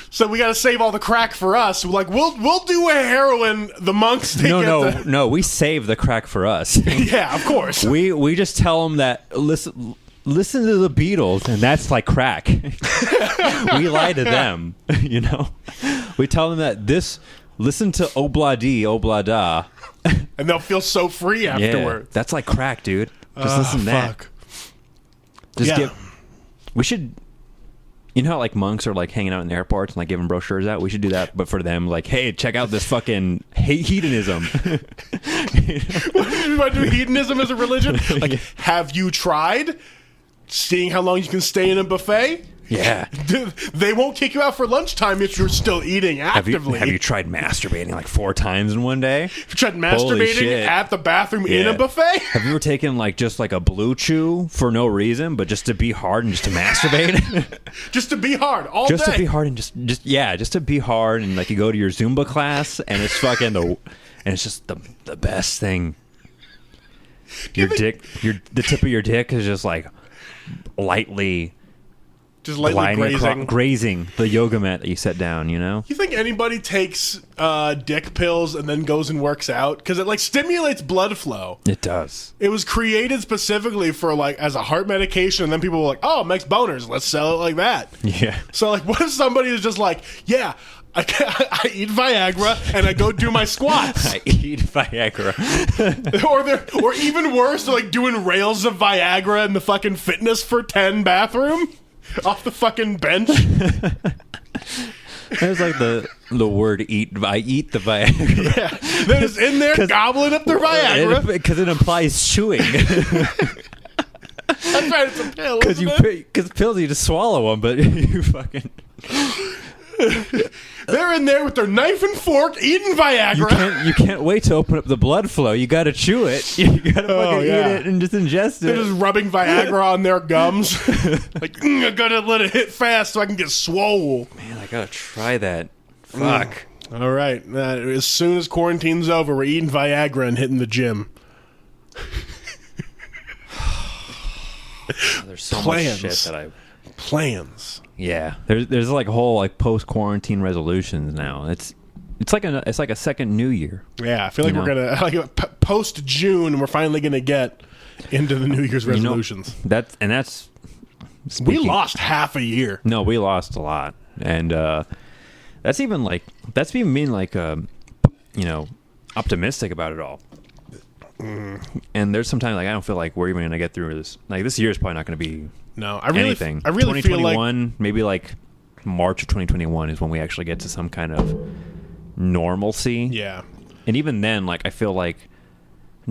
So we got to save all the crack for us. Like we'll do a heroin. The monks take No. We save the crack for us. Yeah, of course. We just tell them that listen to the Beatles, and that's like crack. We lie to them, you know. We tell them that listen to Obladi Oblada, and they'll feel so free afterward. Yeah, that's like crack, dude. Just listen to that. We should. You know how like monks are like hanging out in the airports and like giving brochures out? We should do that, but for them, like, hey, check out this fucking hedonism. You want to do hedonism as a religion? Like, have you tried seeing how long you can stay in a buffet? Yeah. They won't kick you out for lunchtime if you're still eating actively. Have you tried masturbating like 4 times in one day? Have you tried masturbating at the bathroom in a buffet? Have you ever taken like just like a blue chew for no reason, but just to be hard and just to masturbate? Just to be hard all just day. To be hard and just to be hard, and like you go to your Zumba class and it's fucking and it's just the best thing. The tip of your dick is just like lightly grazing the yoga mat that you set down, you know? You think anybody takes dick pills and then goes and works out? Because it like stimulates blood flow. It does. It was created specifically for like as a heart medication, and then people were like, oh, it makes boners, let's sell it like that. Yeah. So like, what if somebody is just like, yeah, I eat Viagra and I go do my squats. I eat Viagra. or even worse, they're like doing rails of Viagra in the fucking Fitness for 10 bathroom off the fucking bench. There's like the word eat. I eat the Viagra. Yeah, they're just in there gobbling up their Viagra because it implies chewing. That's right, it's a pill. Because pills you just swallow them, but you fucking. They're in there with their knife and fork eating Viagra. You can't wait to open up the blood flow. You got to chew it. You got to fucking eat it and just ingest it. They're just rubbing Viagra on their gums. Like, I gotta let it hit fast so I can get swole. Man, I gotta try that. Fuck. All right. As soon as quarantine's over, we're eating Viagra and hitting the gym. There's so much shit that plans. Yeah, there's like whole like post quarantine resolutions now. It's like a second New Year. Yeah, I feel like we're gonna like post June. We're finally gonna get into the New Year's resolutions. That's we lost half a year. No, we lost a lot, and that's even being like optimistic about it all. And there's sometimes like I don't feel like we're even gonna get through this. Like this year is probably not gonna be anything. I really feel like maybe like March of 2021 is when we actually get to some kind of normalcy. Yeah. And even then, like I feel like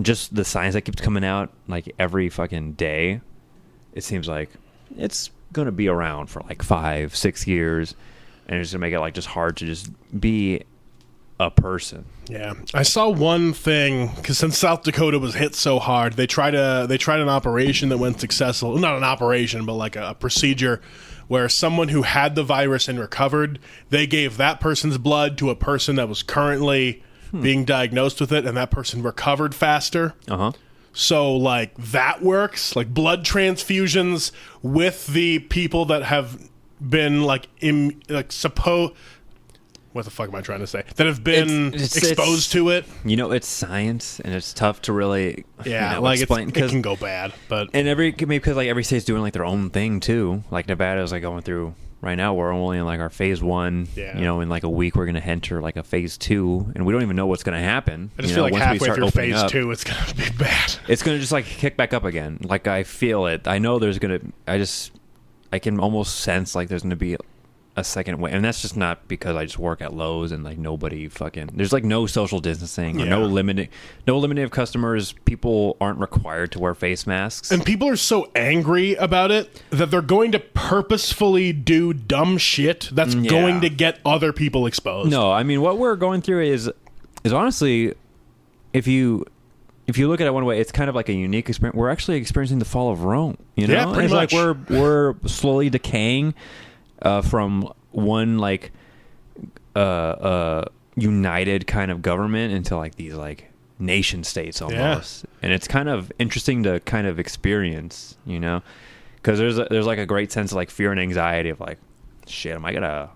just the science that keeps coming out like every fucking day, it seems like it's gonna be around for like 5-6 years, and it's gonna make it like just hard to just be a person. Yeah, I saw one thing because since South Dakota was hit so hard, they tried an operation that went successful. Not an operation, but like a procedure where someone who had the virus and recovered, they gave that person's blood to a person that was currently being diagnosed with it, and that person recovered faster. So like that works, like blood transfusions with the people that have been what the fuck am I trying to say? That have been exposed to it. It's science, and it's tough to really explain. It can go bad, but because like every state's doing like their own thing too. Like Nevada's like going through right now. We're only in like our phase 1. Yeah. In like a week we're gonna enter like a phase 2, and we don't even know what's gonna happen. I just feel like once halfway through phase 2, it's gonna be bad. It's gonna just like kick back up again. Like I feel it. I know there's gonna. I can almost sense like there's gonna be a second wave, and that's just not because I just work at Lowe's and like nobody fucking there's like no social distancing or no limiting of customers. People aren't required to wear face masks, and people are so angry about it that they're going to purposefully do dumb shit that's going to get other people exposed. No, I mean what we're going through is honestly, if you look at it one way, it's kind of like a unique experience. We're actually experiencing the fall of Rome. Yeah, pretty much. Like we're slowly decaying from one like united kind of government into like these like nation states almost. And it's kind of interesting to kind of experience, because there's like a great sense of like fear and anxiety of like, shit, am I gonna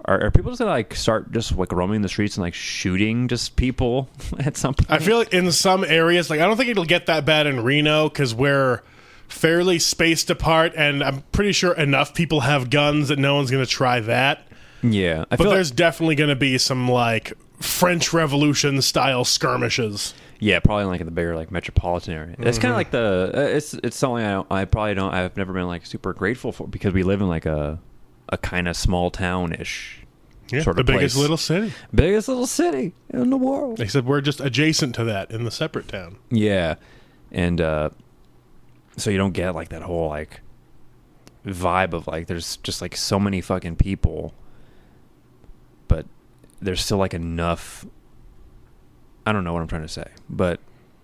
are people just gonna like start just like roaming the streets and like shooting just people at some point? I feel like in some areas, like I don't think it'll get that bad in Reno because we're fairly spaced apart, and I'm pretty sure enough people have guns that no one's going to try that. Yeah. But there's definitely going to be some, like, French Revolution style skirmishes. Yeah, probably like in the bigger, like, metropolitan area. It's kind of like it's something I've never been, like, super grateful for, because we live in, like, a kind of small town-ish sort of the biggest place. little city. Biggest little city in the world. Except we're just adjacent to that in the separate town. Yeah. And, so you don't get like that whole like vibe of like there's just like so many fucking people, but there's still like enough. I don't know what I'm trying to say, but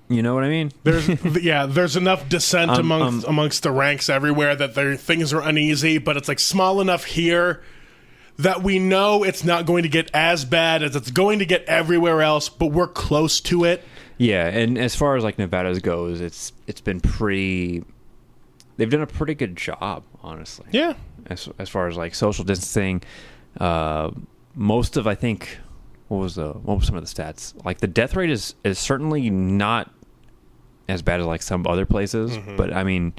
you know what I mean? There's enough dissent amongst the ranks everywhere that things are uneasy, but it's like small enough here that we know it's not going to get as bad as it's going to get everywhere else, but we're close to it. Yeah, and as far as like Nevada's goes, it's been pretty. They've done a pretty good job, honestly. Yeah. As far as like social distancing, most of I think what were some of the stats? Like the death rate is certainly not as bad as like some other places, but I mean,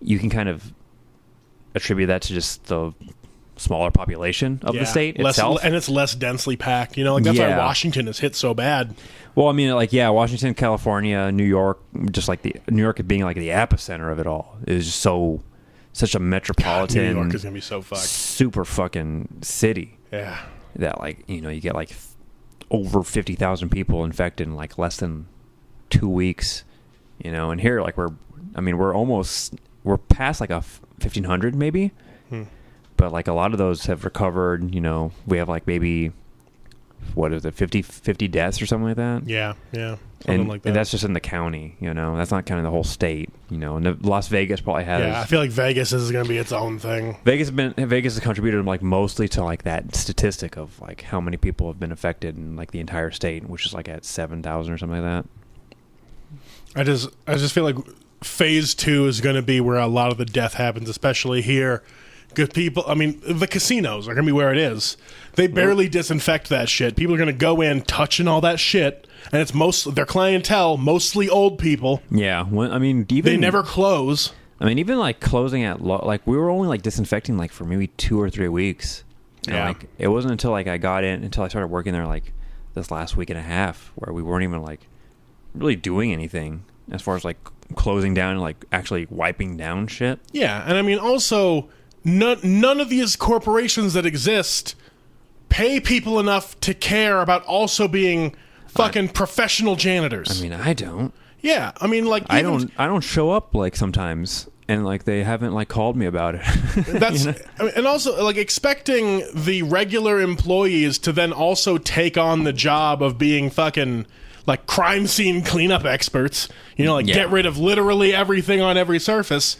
you can kind of attribute that to just the smaller population of the state itself, and it's less densely packed. Like that's why Washington is hit so bad. Well, I mean, like Washington, California, New York, just like New York being like the epicenter of it all is just such a metropolitan. New York is gonna be so fucked. Super fucking city. Yeah. That like you get like over 50,000 people infected in like less than 2 weeks. And here like we're past like a 1,500 maybe. But like a lot of those have recovered, we have like maybe, what is it, 50 deaths or something like that? Yeah. Something like that. And that's just in the county, that's not counting the whole state, and Las Vegas probably has. Yeah, I feel like Vegas is going to be its own thing. Vegas has contributed like mostly to like that statistic of like how many people have been affected in like the entire state, which is like at 7,000 or something like that. I just feel like phase 2 is going to be where a lot of the death happens, especially here. Good people. I mean, the casinos are going to be where it is. They barely disinfect that shit. People are going to go in touching all that shit, and it's their clientele, mostly old people. Yeah, I mean, even they never close. I mean, even like closing at like we were only like disinfecting like for maybe 2 or 3 weeks. And, Yeah. like it wasn't until like I got in until I started working there like this last week and a half where we weren't even like really doing anything as far as like closing down and like actually wiping down shit. Yeah, and I mean, also, none of these corporations that exist pay people enough to care about also being fucking professional janitors. I mean, I don't. Yeah, I mean, like, I don't show up like sometimes, and like they haven't like called me about it. That's You know? I mean, and also like expecting the regular employees to then also take on the job of being fucking like crime scene cleanup experts. You know, like Yeah. get rid of literally everything on every surface.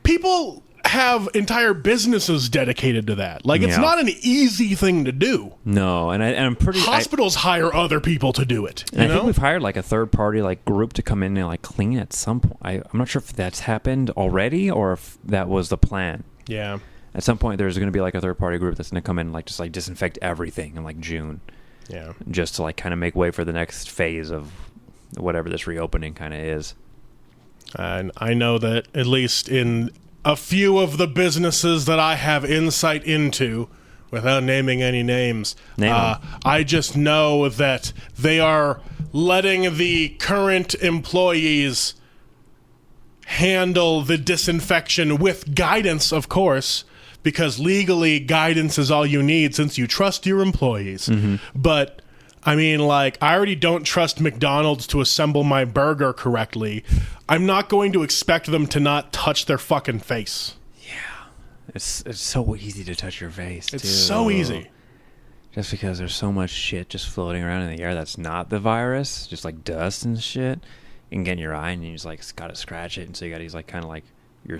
People have entire businesses dedicated to that. Like, it's Yeah. not an easy thing to do. No, and I'm pretty. Hospitals hire other people to do it. You I know? think we've hired like a third party like group to come in and like clean at some point. I'm not sure if that's happened already or if that was the plan. Yeah. At some point, there's going to be like a third party group that's going to come in and like just like disinfect everything in like June, Yeah. just to like kind of make way for the next phase of whatever this reopening kind of is. And I know that at least in a few of the businesses that I have insight into, without naming any names, Name 'em. I just know that they are letting the current employees handle the disinfection with guidance, of course, because legally guidance is all you need since you trust your employees. But I mean, like, I already don't trust McDonald's to assemble my burger correctly. I'm not going to expect them to not touch their fucking face. It's so easy to touch your face. It's too. so easy. Just because there's so much shit just floating around in the air that's not the virus, just like dust and shit. You can get in your eye and you just like got to scratch it, and so you got to use like kind of like your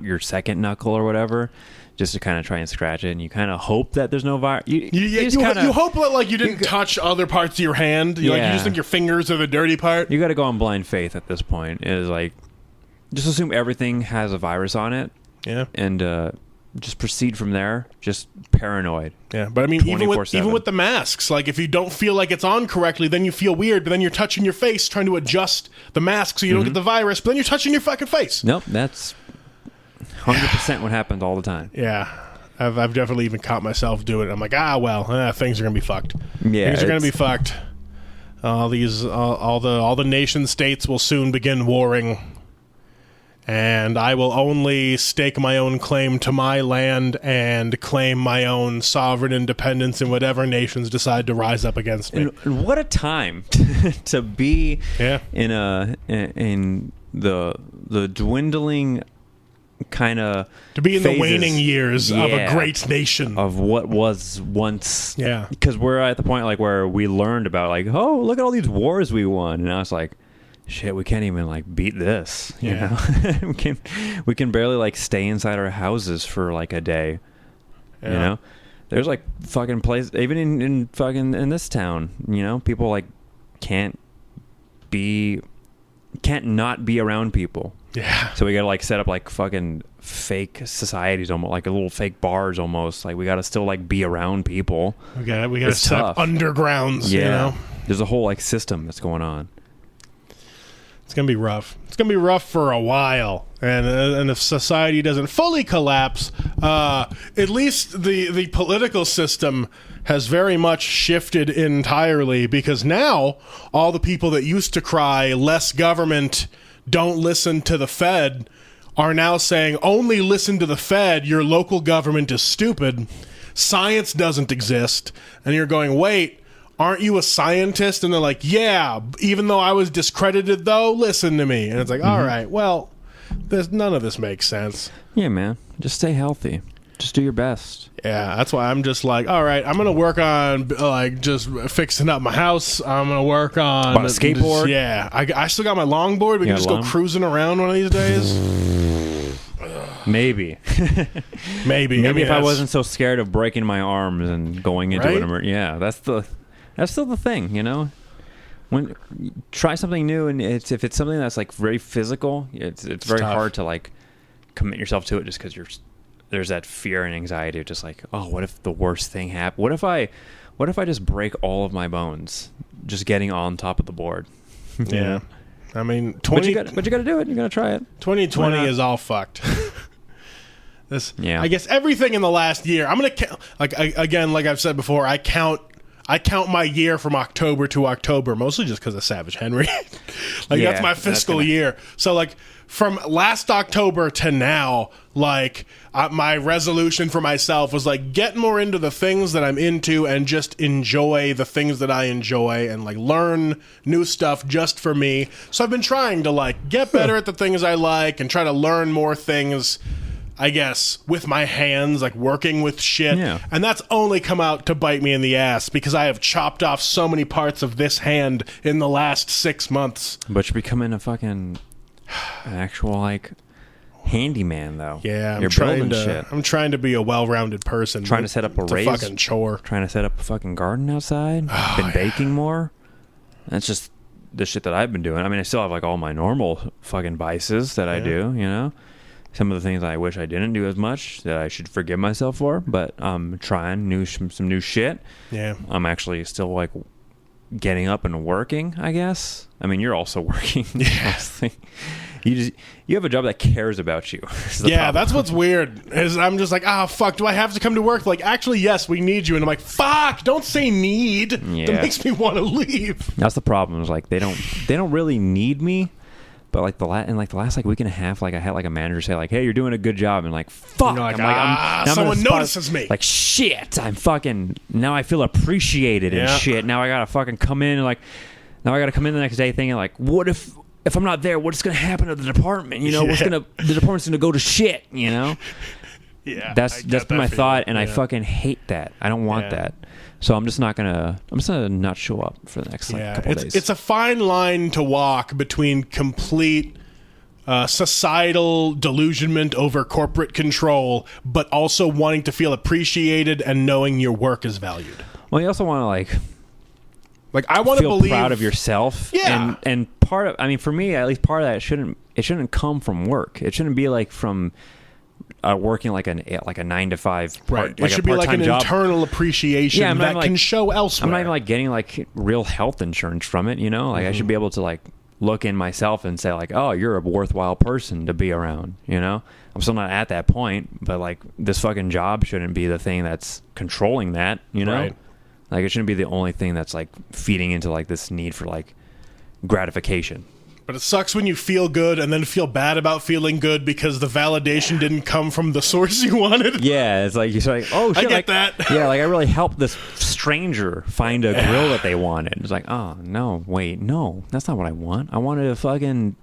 your second knuckle or whatever, just to kind of try and scratch it, and you kind of hope that there's no virus. You hope that, like, you didn't touch other parts of your hand. You Yeah. just think your fingers are the dirty part. You got to go on blind faith at this point. It is like just assume everything has a virus on it, Yeah. and just proceed from there. Just paranoid. Yeah, but I mean, even 24/7. with the masks, like, if you don't feel like it's on correctly, then you feel weird, but then you're touching your face trying to adjust the mask so you don't get the virus, but then you're touching your fucking face. Nope, that's 100% what happens all the time. Yeah. I've definitely even caught myself doing it. I'm like, things are gonna be fucked. Yeah, Things are gonna be it's- fucked. All the nation states will soon begin warring, and I will only stake my own claim to my land and claim my own sovereign independence in whatever nations decide to rise up against me. And what a time to be Yeah. in the dwindling kind of To be in the waning years of a Yeah. great nation. of what was once. Yeah. Because we're at the point like where we learned about like, oh, look at all these wars we won, and now it's like, shit, we can't even like beat this. You Yeah. know? we can barely like stay inside our houses for like a day. Yeah. You know, there's like fucking places even in fucking in this town. You know, people like can't not be around people. Yeah. So we gotta like set up like fucking fake societies, almost like a little fake bars, almost like we gotta still like be around people. We gotta It's set up tough. undergrounds, Yeah, you know? there's a whole like system that's going on. It's gonna be rough. It's gonna be rough for a while, and if society doesn't fully collapse, at least the political system has very much shifted entirely, because now all the people that used to cry less government, don't listen to the Fed, are now saying only listen to the Fed. Your local government is stupid. Science doesn't exist, and you're going, wait. Aren't you a scientist? And they're like, yeah, even though I was discredited, though, listen to me. And it's like, all right, well, none of this makes sense. Yeah, man, just stay healthy. Just do your best. Yeah, that's why I'm just like, all right, I'm going to work on, like, just fixing up my house. I'm going to work on... Bought a skateboard? Yeah. I still got my longboard. We You can got just a go long- cruising around one of these days. Maybe. Maybe. Maybe mean, if I that's- wasn't so scared of breaking my arms and going into Right? yeah, that's still the thing, you know. When you try something new, and if it's something that's like very physical, it's very tough. hard to like commit yourself to it just because you're there's that fear and anxiety of just like, oh, what if the worst thing happened? What if I just break all of my bones just getting on top of the board? Yeah. I mean, But you got to do it. You got to try it. 2020 is all fucked. Yeah. I guess everything in the last year. I'm gonna again, like I've said before. I count my year from October to October, mostly just because of Savage Henry. That's my fiscal year. So like from last October to now, like my resolution for myself was like get more into the things that I'm into and just enjoy the things that I enjoy and like learn new stuff just for me. So I've been trying to like get better at the things I like and try to learn more things, I guess, with my hands, like working with shit. Yeah. And that's only come out to bite me in the ass because I have chopped off so many parts of this hand in the last 6 months. But you're becoming an actual like handyman though. Yeah, you're building shit. I'm trying to be a well-rounded person. Trying to set up it's a fucking chore. Trying to set up a fucking garden outside. Been baking more. That's just the shit that I've been doing. I mean, I still have like all my normal fucking vices that I do, you know? Some of the things I wish I didn't do as much that I should forgive myself for, but I'm trying some new shit. Yeah. I'm actually still like getting up and working, I guess. I mean, you're also working. Yeah. You have a job that cares about you. Yeah, that's what's weird. Is I'm just like, fuck, do I have to come to work? Like, actually, yes, we need you. And I'm like, fuck, don't say need. Yeah. That makes me want to leave. That's the problem. Is like they don't really need me. But like the last like week and a half, like I had like a manager say like, "Hey, you're doing a good job," and like, "Fuck!" You're like, I'm someone notices me. Like shit, I'm fucking now. I feel appreciated and shit. Now I gotta fucking come in and like, now I gotta come in the next day thinking like, what if I'm not there? What's gonna happen to the department? You know, the department's gonna go to shit. You know. Yeah, that's been my thought, and I fucking hate that. I don't want that. So I'm just gonna not show up for the next couple days. It's a fine line to walk between complete societal delusionment over corporate control, but also wanting to feel appreciated and knowing your work is valued. Well, you also want to like I want to feel believe proud of yourself. Yeah, and part of, I mean, for me at least, part of that shouldn't come from work. It shouldn't be like from working like a 9 to 5 right. It should be like an job. Internal appreciation that can show elsewhere. I'm not even like getting like real health insurance from it, you know? Like I should be able to like look in myself and say like, oh, you're a worthwhile person to be around, you know? I'm still not at that point, but like this fucking job shouldn't be the thing that's controlling that, you know? Right. Like it shouldn't be the only thing that's like feeding into like this need for like gratification. But it sucks when you feel good and then feel bad about feeling good because the validation didn't come from the source you wanted. Yeah, it's like you're like, oh shit, I get that. Yeah, like I really helped this stranger find a grill that they wanted. It's like, oh no, wait, no, that's not what I want. I wanted to fucking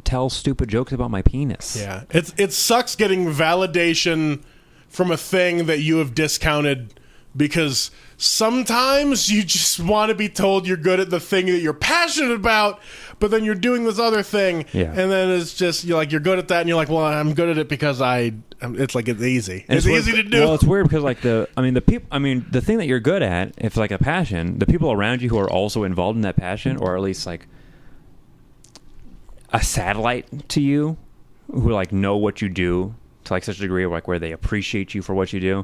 tell stupid jokes about my penis. Yeah, it sucks getting validation from a thing that you have discounted. Because sometimes you just want to be told you're good at the thing that you're passionate about, but then you're doing this other thing, and then it's just you're good at that, and you're like, well, I'm good at it because it's like it's easy. It's easy to do. Well, it's weird because like the thing that you're good at, if like a passion, the people around you who are also involved in that passion, or at least like a satellite to you, who like know what you do to like such a degree, like where they appreciate you for what you do.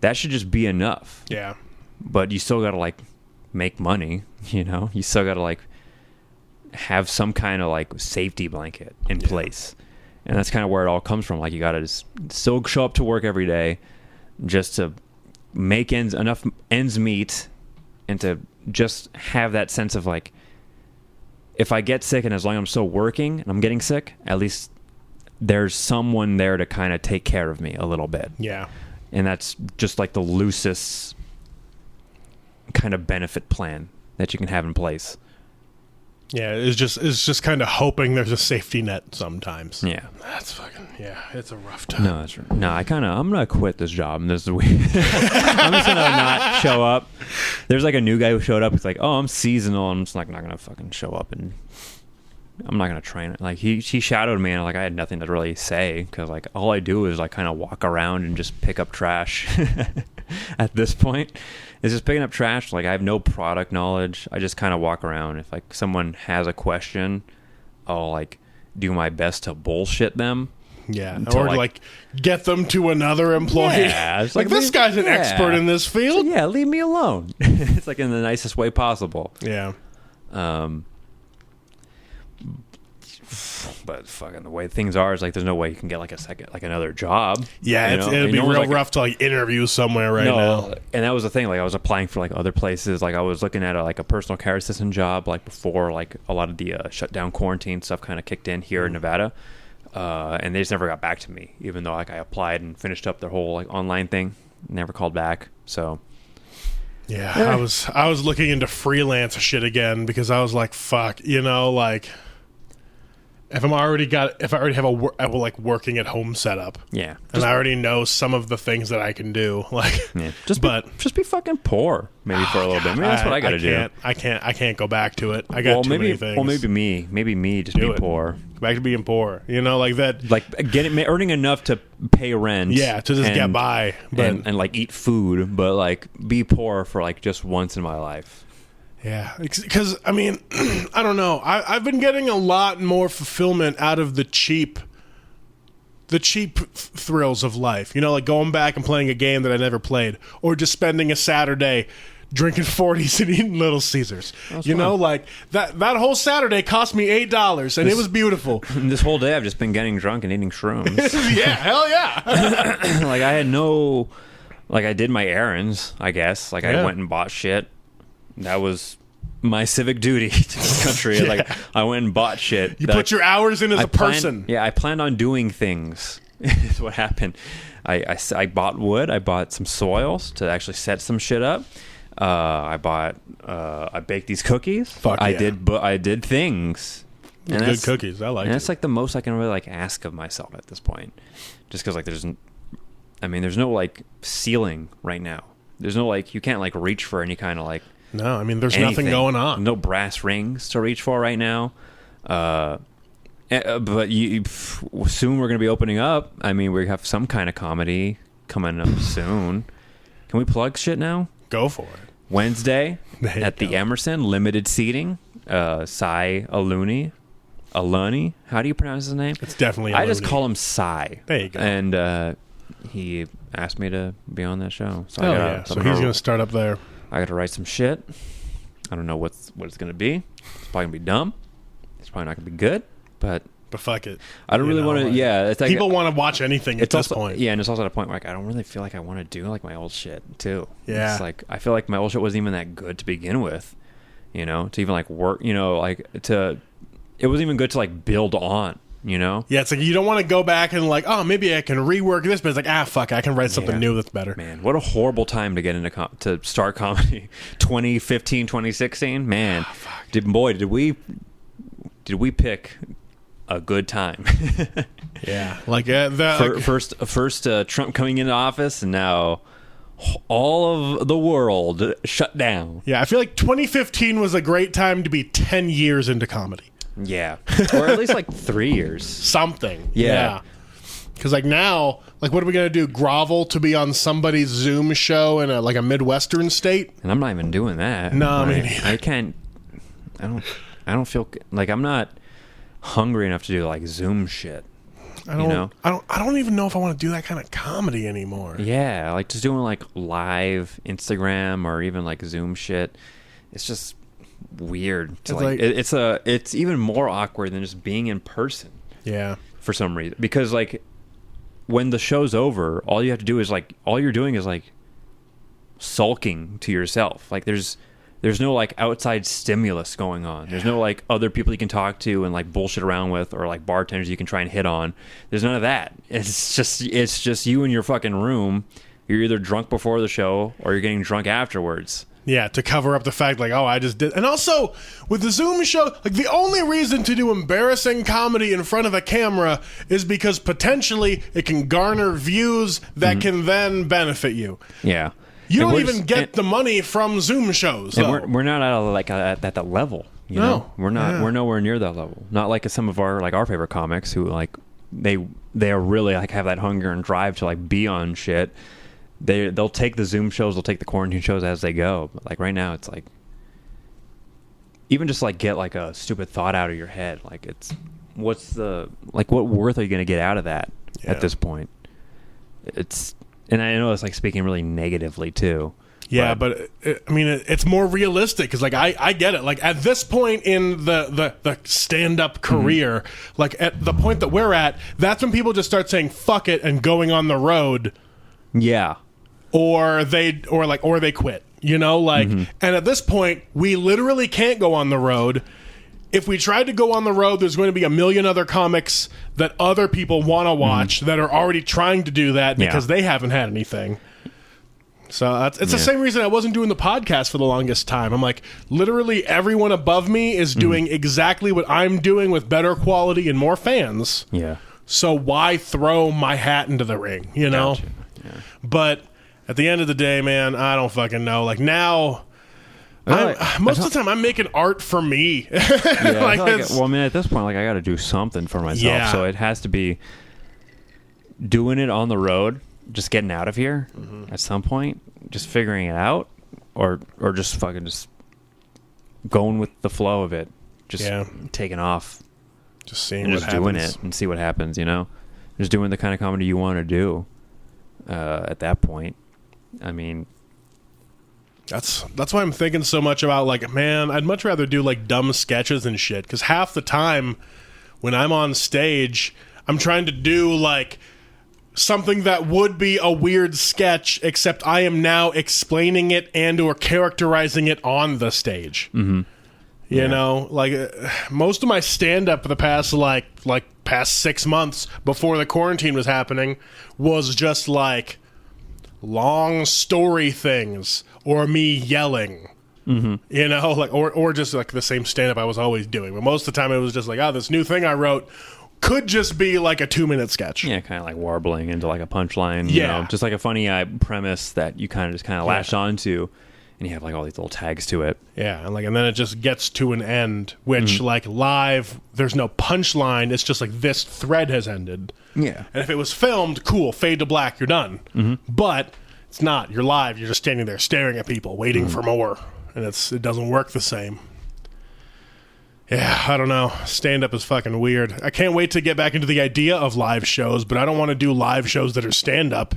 That should just be enough. Yeah. But you still got to like make money, you know? You still got to like have some kind of like safety blanket in place. And that's kind of where it all comes from. Like you got to just still show up to work every day just to make enough ends meet and to just have that sense of like, if I get sick and as long as I'm still working and I'm getting sick, at least there's someone there to kind of take care of me a little bit. Yeah. And that's just like the loosest kind of benefit plan that you can have in place. Yeah, it's just kind of hoping there's a safety net sometimes. Yeah. That's fucking, it's a rough time. No, that's right. No, I'm going to quit this job. And this is weird. I'm just going to not show up. There's like a new guy who showed up. He's like, oh, I'm seasonal. I'm just like not going to fucking show up and I'm not going to train it. Like he shadowed me and like I had nothing to really say because like all I do is like kind of walk around and just pick up trash at this point. It's just picking up trash. Like I have no product knowledge. I just kind of walk around. If like someone has a question, I'll like do my best to bullshit them. Yeah, To, or like get them to another employee. Yeah, it's like this guy's an expert in this field. Yeah, leave me alone. It's like in the nicest way possible. Yeah. But fucking the way things are is like there's no way you can get like another job. Yeah, you know? it'd be no one's, real rough to like interview somewhere right now. And that was the thing. Like I was applying for like other places. Like I was looking at a personal care assistant job like before like a lot of the shutdown quarantine stuff kind of kicked in here in Nevada. And they just never got back to me, even though like I applied and finished up their whole like online thing. Never called back. So yeah, I was looking into freelance shit again because I was like, fuck, you know, like if I already have a like working at home setup, yeah, and I already know some of the things that I can do, like, yeah, just be fucking poor maybe for a little bit. Maybe that's what I got to do. I can't go back to it. I got too many things. Well, maybe me just be poor. Go back to being poor, you know, like that, like earning enough to pay rent. Yeah, to just get by, but, and like eat food, but like be poor for like just once in my life. Yeah, because, I mean, I don't know. I've been getting a lot more fulfillment out of the cheap thrills of life. You know, like going back and playing a game that I never played, or just spending a Saturday drinking 40s and eating Little Caesars. You know, like that whole Saturday cost me $8, and it was beautiful. This whole day I've just been getting drunk and eating shrooms. Yeah, hell yeah. Like I had I did my errands, I guess. Like I went and bought shit. That was my civic duty to this country. Yeah. Like I went and bought shit. You put your hours in as a person. Yeah, I planned on doing things. Is what happened. I bought wood. I bought some soils to actually set some shit up. I baked these cookies. Fuck yeah. I did things. And good cookies. I like it. And that's like the most I can really like ask of myself at this point. Just because like there's no like ceiling right now. There's no like you can't like reach for any kind of like. No, I mean, there's anything. nothing going on. No brass rings to reach for right now. But soon we're going to be opening up. I mean, we have some kind of comedy coming up soon. Can we plug shit now? Go for it. Wednesday at the Emerson, limited seating. Cy Aluni. How do you pronounce his name? It's definitely Aluni. I just call him Cy. There you go. And he asked me to be on that show. So so he's going to start up there. I got to write some shit. I don't know what it's going to be. It's probably going to be dumb. It's probably not going to be good, but fuck it. I don't really want to. Yeah, it's like, people want to watch anything at this point. Yeah, and it's also at a point where like, I don't really feel like I want to do like my old shit too. Yeah, it's like I feel like my old shit wasn't even that good to begin with. You know, to even like work. You know, like it wasn't even good to like build on. You know? Yeah, it's like you don't want to go back and like, oh, maybe I can rework this, but it's like, fuck, I can write something new that's better. Man, what a horrible time to get into to start comedy. 2015, 2016, man. Did we pick a good time? Yeah, like first Trump coming into office, and now all of the world shut down. Yeah, I feel like 2015 was a great time to be 10 years into comedy. Yeah, or at least like 3 years. Something. Yeah. Because like now, like what are we gonna do? Grovel to be on somebody's Zoom show in a Midwestern state? And I'm not even doing that. No, I mean, I can't. I don't feel like I'm not hungry enough to do like Zoom shit. I don't even know if I want to do that kind of comedy anymore. Yeah, like just doing like live Instagram or even like Zoom shit. It's just weird. It's even more awkward than just being in person. Yeah. For some reason, because like when the show's over, all you have to do is like all you're doing is like sulking to yourself. Like there's no like outside stimulus going on. There's no like other people you can talk to and like bullshit around with, or like bartenders you can try and hit on. There's none of that. It's just you in your fucking room. You're either drunk before the show or you're getting drunk afterwards. Yeah, to cover up the fact like, oh, I just did. And also with the Zoom show, like the only reason to do embarrassing comedy in front of a camera is because potentially it can garner views that can then benefit you. Yeah. You don't even get the money from Zoom shows. And we're not at that level. You know? We're not. Yeah. We're nowhere near that level. Not like some of our favorite comics who like they are really like have that hunger and drive to like be on shit. They'll take the Zoom shows, they'll take the quarantine shows as they go. But like right now, it's like even just like get like a stupid thought out of your head. Like it's what worth are you going to get out of that? at this point. And I know it's like speaking really negatively too. Yeah, but I mean, it's more realistic because, like, I get it. Like, at this point in the stand-up career, like, at the point that we're at, that's when people just start saying "fuck it" and going on the road. Yeah, or they quit. You know, like, and at this point, we literally can't go on the road. If we tried to go on the road, there's going to be a million other comics that other people want to watch that are already trying to do that because they haven't had anything. So it's the same reason I wasn't doing the podcast for the longest time. I'm like, literally everyone above me is doing exactly what I'm doing with better quality and more fans. Yeah. So why throw my hat into the ring, you know? Gotcha. Yeah. But at the end of the day, man, I don't fucking know. Like, now, most of the time I'm making art for me. Yeah, well, I mean, at this point, like, I got to do something for myself. Yeah. So it has to be doing it on the road, just getting out of here at some point, just figuring it out, or just fucking just going with the flow of it, just taking off, just seeing and what just happens. doing it and see what happens. You know, just doing the kind of comedy you want to do. At that point, I mean, that's why I'm thinking so much about, like, man, I'd much rather do like dumb sketches and shit, because half the time when I'm on stage, I'm trying to do like something that would be a weird sketch, except I am now explaining it and or characterizing it on the stage. You know, like, most of my stand-up for the past past 6 months before the quarantine was happening was just like long story things or me yelling. You know, like, or just like the same stand-up I was always doing. But most of the time it was just like, this new thing I wrote could just be like a 2-minute sketch. yeah, kind of like warbling into like a punchline. You know, just like a funny premise that you kind of latch onto, and you have like all these little tags to it. Yeah, and then it just gets to an end, which like live, there's no punchline. It's just like, this thread has ended. Yeah. And if it was filmed, cool, fade to black, you're done. But it's not. You're live. You're just standing there staring at people, waiting for more, and it doesn't work the same. Yeah, I don't know. Stand-up is fucking weird. I can't wait to get back into the idea of live shows, but I don't want to do live shows that are stand-up.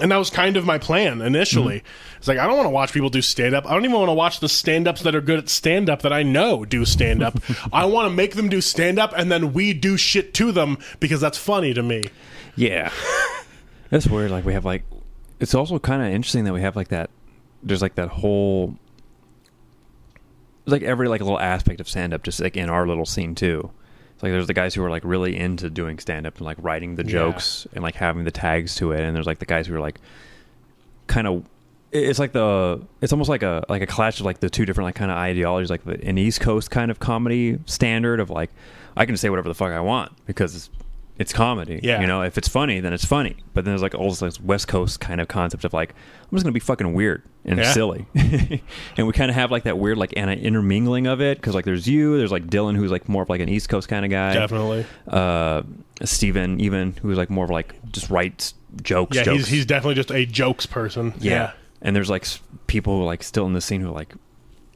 And that was kind of my plan initially. It's like, I don't want to watch people do stand-up. I don't even want to watch the stand-ups that are good at stand-up that I know do stand-up. I want to make them do stand-up, and then we do shit to them because that's funny to me. Yeah. That's weird. Like, we have like, it's also kind of interesting that we have like that, there's like that whole, like every like little aspect of stand-up just like in our little scene too. It's like there's the guys who are like really into doing stand-up and like writing the jokes and like having the tags to it, and there's like the guys who are like kind of, it's like it's almost like a clash of like the two different like kind of ideologies, like an East Coast kind of comedy standard of like, I can say whatever the fuck I want because it's comedy. Yeah. You know, if it's funny, then it's funny. But then there's like also this West Coast kind of concept of like, I'm just gonna be fucking weird and silly. And we kind of have like that weird like intermingling of it, because like there's like Dylan, who's like more of like an East Coast kind of guy. Definitely. Steven even, who's like more of like just writes jokes. Yeah, jokes. he's definitely just a jokes person. Yeah. And there's like people who like still in the scene who like,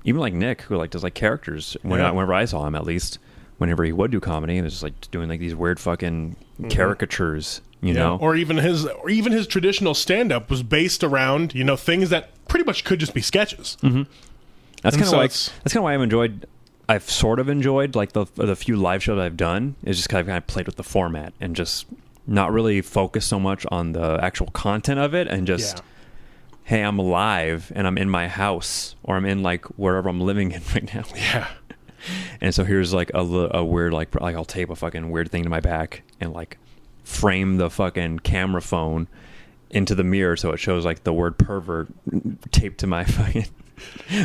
even like Nick, who like does like characters whenever I saw him, at least whenever he would do comedy, he was just like doing like these weird fucking caricatures, you know? Or even his traditional stand-up was based around, you know, things that pretty much could just be sketches. That's kind of why I've sort of enjoyed like the few live shows I've done, is just kind of played with the format and just not really focus so much on the actual content of it, and just hey, I'm live and I'm in my house, or I'm in like wherever I'm living in right now. Yeah. And so here's like a weird like I'll tape a fucking weird thing to my back and like frame the fucking camera phone into the mirror so it shows like the word pervert taped to my fucking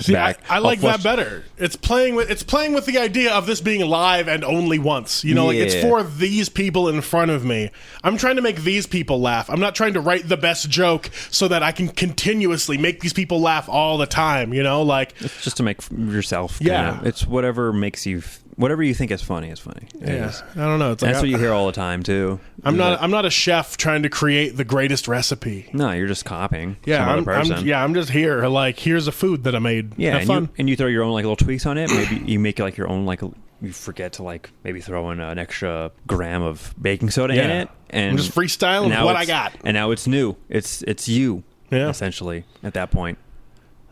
back. I like that better. It's playing with the idea of this being live and only once. You know, like it's for these people in front of me. I'm trying to make these people laugh. I'm not trying to write the best joke so that I can continuously make these people laugh all the time. You know, like it's just to make yourself. Yeah, it's whatever makes you. Whatever you think is funny is funny. Yeah, I don't know. It's like, that's what you hear all the time too. I'm not a chef trying to create the greatest recipe. No, you're just copying. Yeah, some other person. I'm just here. Like, here's a food that I made. Yeah, have fun. And you throw your own like little tweaks on it. Maybe you make like your own like you forget to like maybe throw in an extra gram of baking soda in it, and I'm just freestyling with what I got. And now it's new. It's you, Yeah. essentially at that point.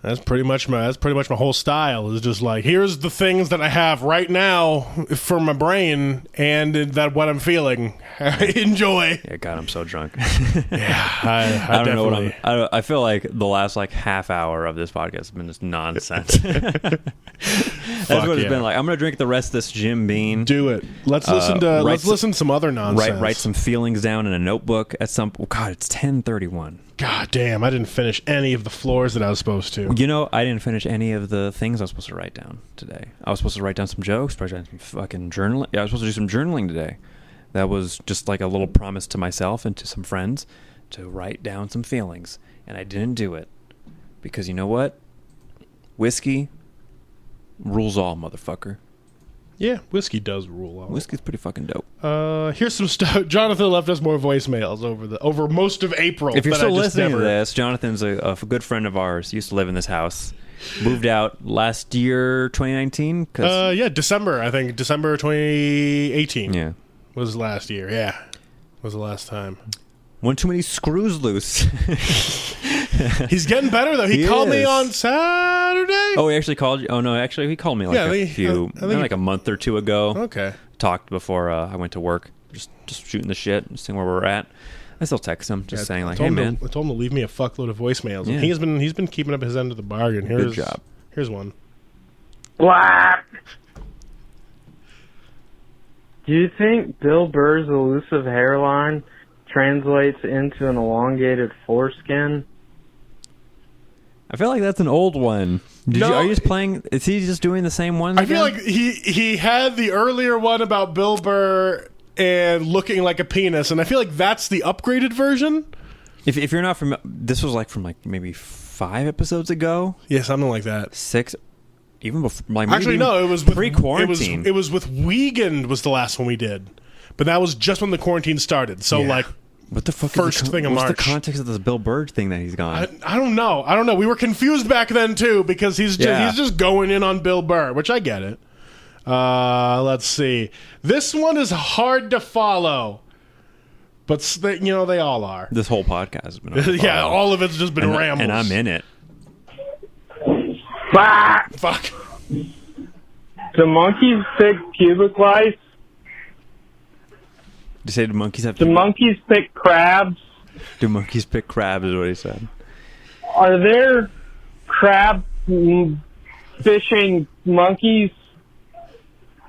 That's pretty much my whole style. Is just like, here's the things that I have right now for my brain and that what I'm feeling. Enjoy. Yeah, God, I'm so drunk. I don't know what definitely. I feel like the last like half hour of this podcast has been just nonsense. That's what it's been like. I'm gonna drink the rest of this Jim Beam. Do it. Let's listen to listen to some other nonsense. Write some feelings down in a notebook at some. Oh God, it's 10:31. God damn! I didn't finish any of the floors that I was supposed to. You know, I didn't finish any of the things I was supposed to write down today. I was supposed to write down some jokes, write down some fucking journaling. Yeah, I was supposed to do some journaling today. That was just like a little promise to myself and to some friends to write down some feelings, and I didn't do it because you know what? Whiskey rules all, motherfucker. Yeah, whiskey does rule all. Whiskey's pretty fucking dope. Here's some stuff. Jonathan left us more voicemails over most of April. If you're that still I just listening never- to this, Jonathan's a good friend of ours. He used to live in this house. Moved out last year, 2019. Yeah, December. I think December 2018. Yeah. Was last year. Yeah, was the last time. One too many screws loose. He's getting better though. He called me is. on Saturday. Oh, he actually called you? Oh, no, actually, he called me like I think like a month or two ago. Okay. Talked before I went to work. Just shooting the shit, just seeing where we're at. I still text him, just saying like, hey, man. I told him to leave me a fuckload of voicemails. Yeah. And he's been keeping up his end of the bargain. Good job. Here's one. Black. Do you think Bill Burr's elusive hairline translates into an elongated foreskin? I feel like that's an old one. No. Are you just playing? Is he just doing the same one? I feel like he had the earlier one about Bill Burr and looking like a penis, and I feel like that's the upgraded version. If you're not from, this was like from like maybe 5 episodes ago, Yeah, something like that. 6, even before. Like maybe Actually, no, it was with, pre-quarantine. It was with Wiegand was the last one we did, but that was just when the quarantine started. So Yeah. like, What the fuck? First thing of what's March. the context of this Bill Burr thing that he's gone? I don't know. We were confused back then too because he's just going in on Bill Burr, which I get it. Let's see. This one is hard to follow, but they all are. This whole podcast has been. Yeah, all of it's just been and, rambles. and I'm in it. Black. Fuck. Do monkeys pick pubic lice? Did you say do monkeys have? Do monkeys pick crabs? Do monkeys pick crabs? Is what he said. Are there crab fishing monkeys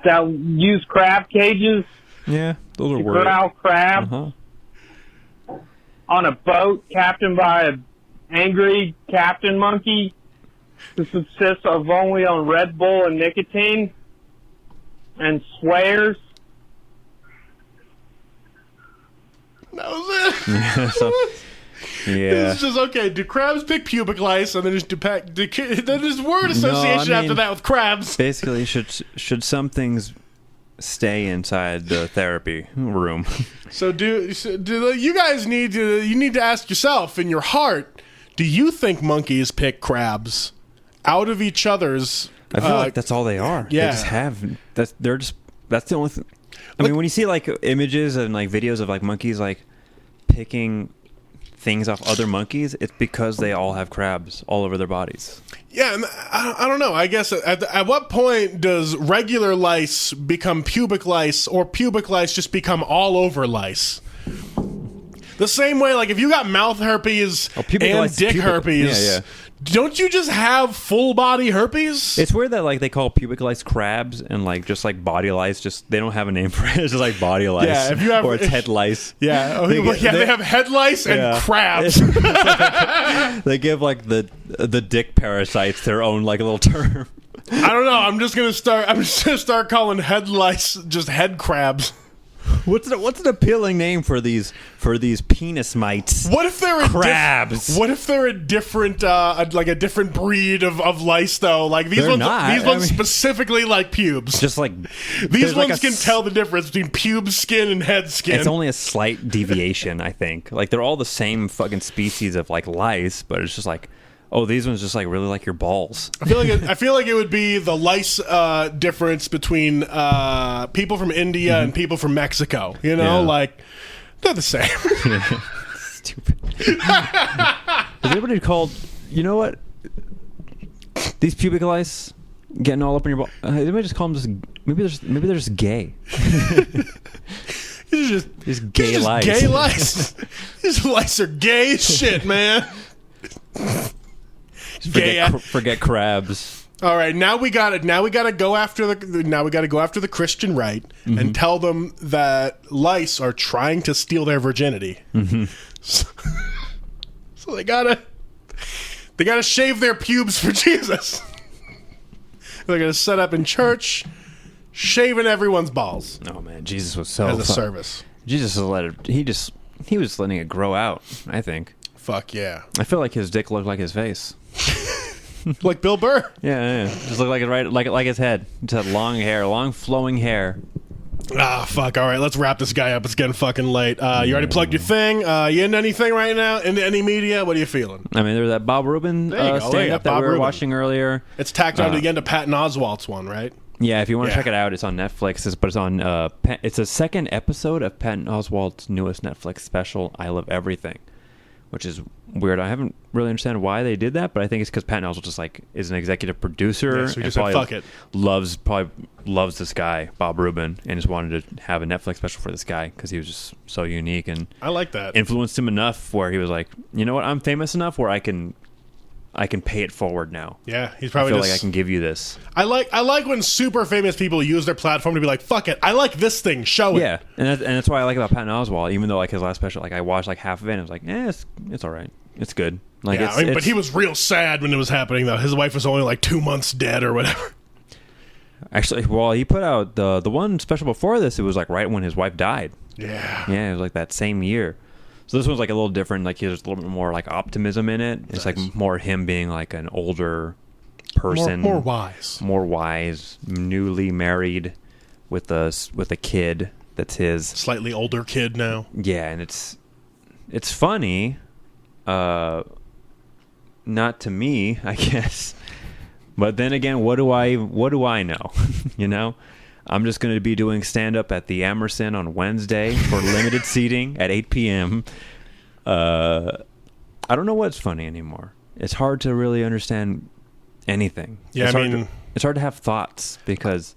that use crab cages Yeah, those are to words. corral crabs Uh-huh. on a boat captained by an angry captain monkey who subsists of only on Red Bull and nicotine and swears? That was it. Yeah, so, yeah. It's just okay. Do crabs pick pubic lice, and then there's word association I after mean- that with crabs. Basically, should some things stay inside the therapy room? So do you guys need to ask yourself in your heart? Do you think monkeys pick crabs out of each other's? I feel like that's all they are. yeah. They just have that's the only thing. I mean, when you see like images and like videos of like monkeys like picking things off other monkeys, it's because they all have crabs all over their bodies. Yeah, and I don't know. I guess at what point does regular lice become pubic lice, or pubic lice just become all over lice? The same way, like if you got mouth herpes pubic and lice is dick pubic. herpes, Yeah. don't you just have full body herpes? It's weird that like they call pubic lice crabs and like just like body lice. Just they don't have a name for it. It's just like body lice. Yeah, if you have- or it's head lice. Yeah, They- they have head lice and Yeah. crabs. They give like the dick parasites their own like little term. I don't know. I'm just gonna start calling head lice just head crabs. What's an appealing name for these penis mites? What if they're Crabs. what if they're a different like a different breed of lice though? Like these They're ones, not. these ones I mean- specifically like pubes. Just like These there's like ones a can s- tell the difference between pube skin and head skin. It's only a slight deviation, I think. Like they're all the same fucking species of like lice, but it's just like Oh, these ones just like really like your balls. I feel like it would be the lice difference between people from India and people from Mexico. You know, Yeah. like they're the same. Stupid. Has anybody called? You know what? These pubic lice getting all up in your ball. Anybody just call them just? Maybe they're just gay. These These gay lice. Gay lice. These lice are gay as shit, man. Forget crabs. All right, now we got it. Now we got to go after the Christian right and tell them that lice are trying to steal their virginity. So they gotta shave their pubes for Jesus. They're gonna set up in church, shaving everyone's balls Oh man, Jesus was so as a service. Jesus he was letting it grow out. I think. Fuck yeah, I feel like his dick looked like his face. like Bill Burr. Yeah. Just looked like it right, like his head. Just had long hair, long flowing hair. Ah, fuck. All right, let's wrap this guy up. It's getting fucking late. You already plugged your thing. You into anything right now? Into any media? What are you feeling? I mean, there's that Bob Rubin There you go. stand Yeah, up that Bob we were Rubin. watching earlier. It's tacked on to the end of Patton Oswalt's one, right? Yeah, if you want to Yeah. check it out, it's on Netflix. But it's on. It's a second episode of Patton Oswalt's newest Netflix special, "I Love Everything," which is weird. I haven't really understand why they did that, but I think it's because Patton Oswalt just like is an executive producer Yeah, so he and just said, probably "Fuck it." probably loves this guy Bob Rubin and just wanted to have a Netflix special for this guy because he was just so unique and I like that. influenced him enough where he was like, you know what, I'm famous enough where I can pay it forward now. Yeah, he's I probably feel just. like I can give you this. I like when super famous people use their platform to be like, "Fuck it, I like this thing. Show it." Yeah, and that's why I like about Patton Oswalt. Even though like his last special, like I watched like half of it, and I was like, it's all right, it's good. Like, Yeah, but he was real sad when it was happening. Though his wife was only like 2 months dead or whatever. actually, well, he put out the one special before this. It was like right when his wife died. Yeah. Yeah, it was like that same year. So this one's like a little different. Like there's a little bit more like optimism in it. It's Nice. like more him being like an older person, More wise. more wise, newly married with a kid that's his. Slightly older kid now. Yeah, and it's funny, not to me, I guess. But then again, what do I know? You know, I'm just going to be doing stand up at the Emerson on Wednesday for limited seating at 8 p.m. I don't know what's funny anymore. It's hard to really understand anything. Yeah, It's it's hard to have thoughts because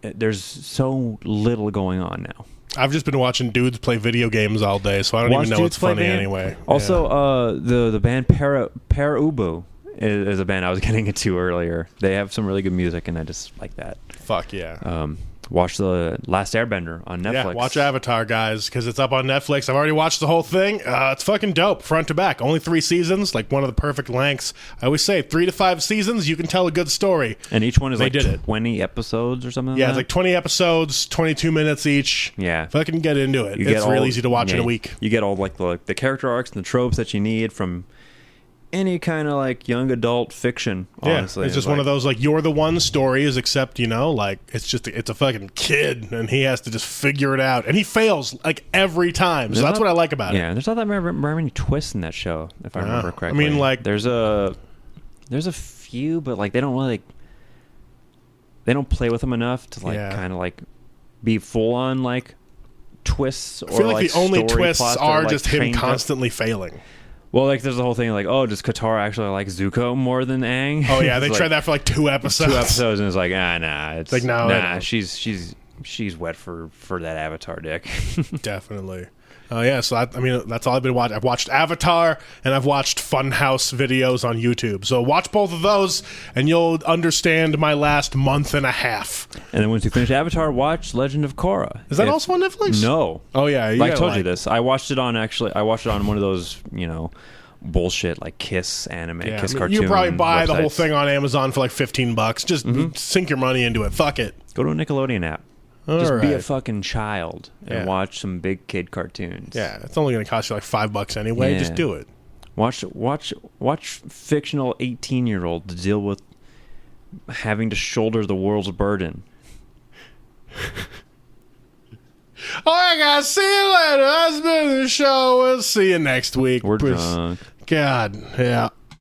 there's so little going on now. I've just been watching dudes play video games all day, so I don't Watch even know dudes what's play funny band. anyway. Also, the band Para Ubu is a band I was getting into earlier. They have some really good music, and I just like that. Fuck yeah. Watch the Last Airbender on Netflix. Yeah, watch Avatar, guys, because it's up on Netflix. I've already watched the whole thing. It's fucking dope, front to back. Only 3 seasons, like one of the perfect lengths. I always say 3 to 5 seasons, you can tell a good story. And each one is They like did it. 20 episodes or something. Yeah, like it's that. like 20 episodes, 22 minutes each. Yeah. Fucking get into it. You It's get real all- easy to watch in yeah, a week. You get all like the character arcs and the tropes that you need from any kind of like young adult fiction. Honestly, Yeah, it's just one of those like you're the one stories, except like it's a fucking kid and he has to just figure it out, and he fails like every time. So that's what I like about Yeah, it. there's not that very many twists in that show, if I remember I correctly. mean, like- there's a few, but like they don't really they don't play with them enough to like Yeah. kind of like be full on like twists. I feel or like the only story twists plots that are like just him changed up. constantly failing. Well, like there's the whole thing like, oh, does Katara actually like Zuko more than Aang? Oh yeah, they It's tried like that for like 2 episodes. 2 episodes, and it's like, nah, it's Like, no, I nah, don't. she's wet for that Avatar dick. Definitely. Yeah, so that's all I've been watching. I've watched Avatar and I've watched Funhouse videos on YouTube. So watch both of those and you'll understand my last month and a half. And then once you finish Avatar, watch Legend of Korra. Is that also on Netflix? No. Oh yeah, I gotta, told you this. I watched it on one of those, bullshit like Kiss anime, Yeah, Kiss I mean, cartoon. you probably buy the whole websites. thing on Amazon for like $15. Just sink your money into it. Fuck it. Go to a Nickelodeon app. All Just be a right. fucking child and Yeah. watch some big kid cartoons. Yeah, it's only going to cost you like $5 anyway. Yeah. Just do it. Watch fictional 18-year-olds deal with having to shoulder the world's burden. All right, guys. See you later. That's been the show. We'll see you next week. We're drunk. God, yeah.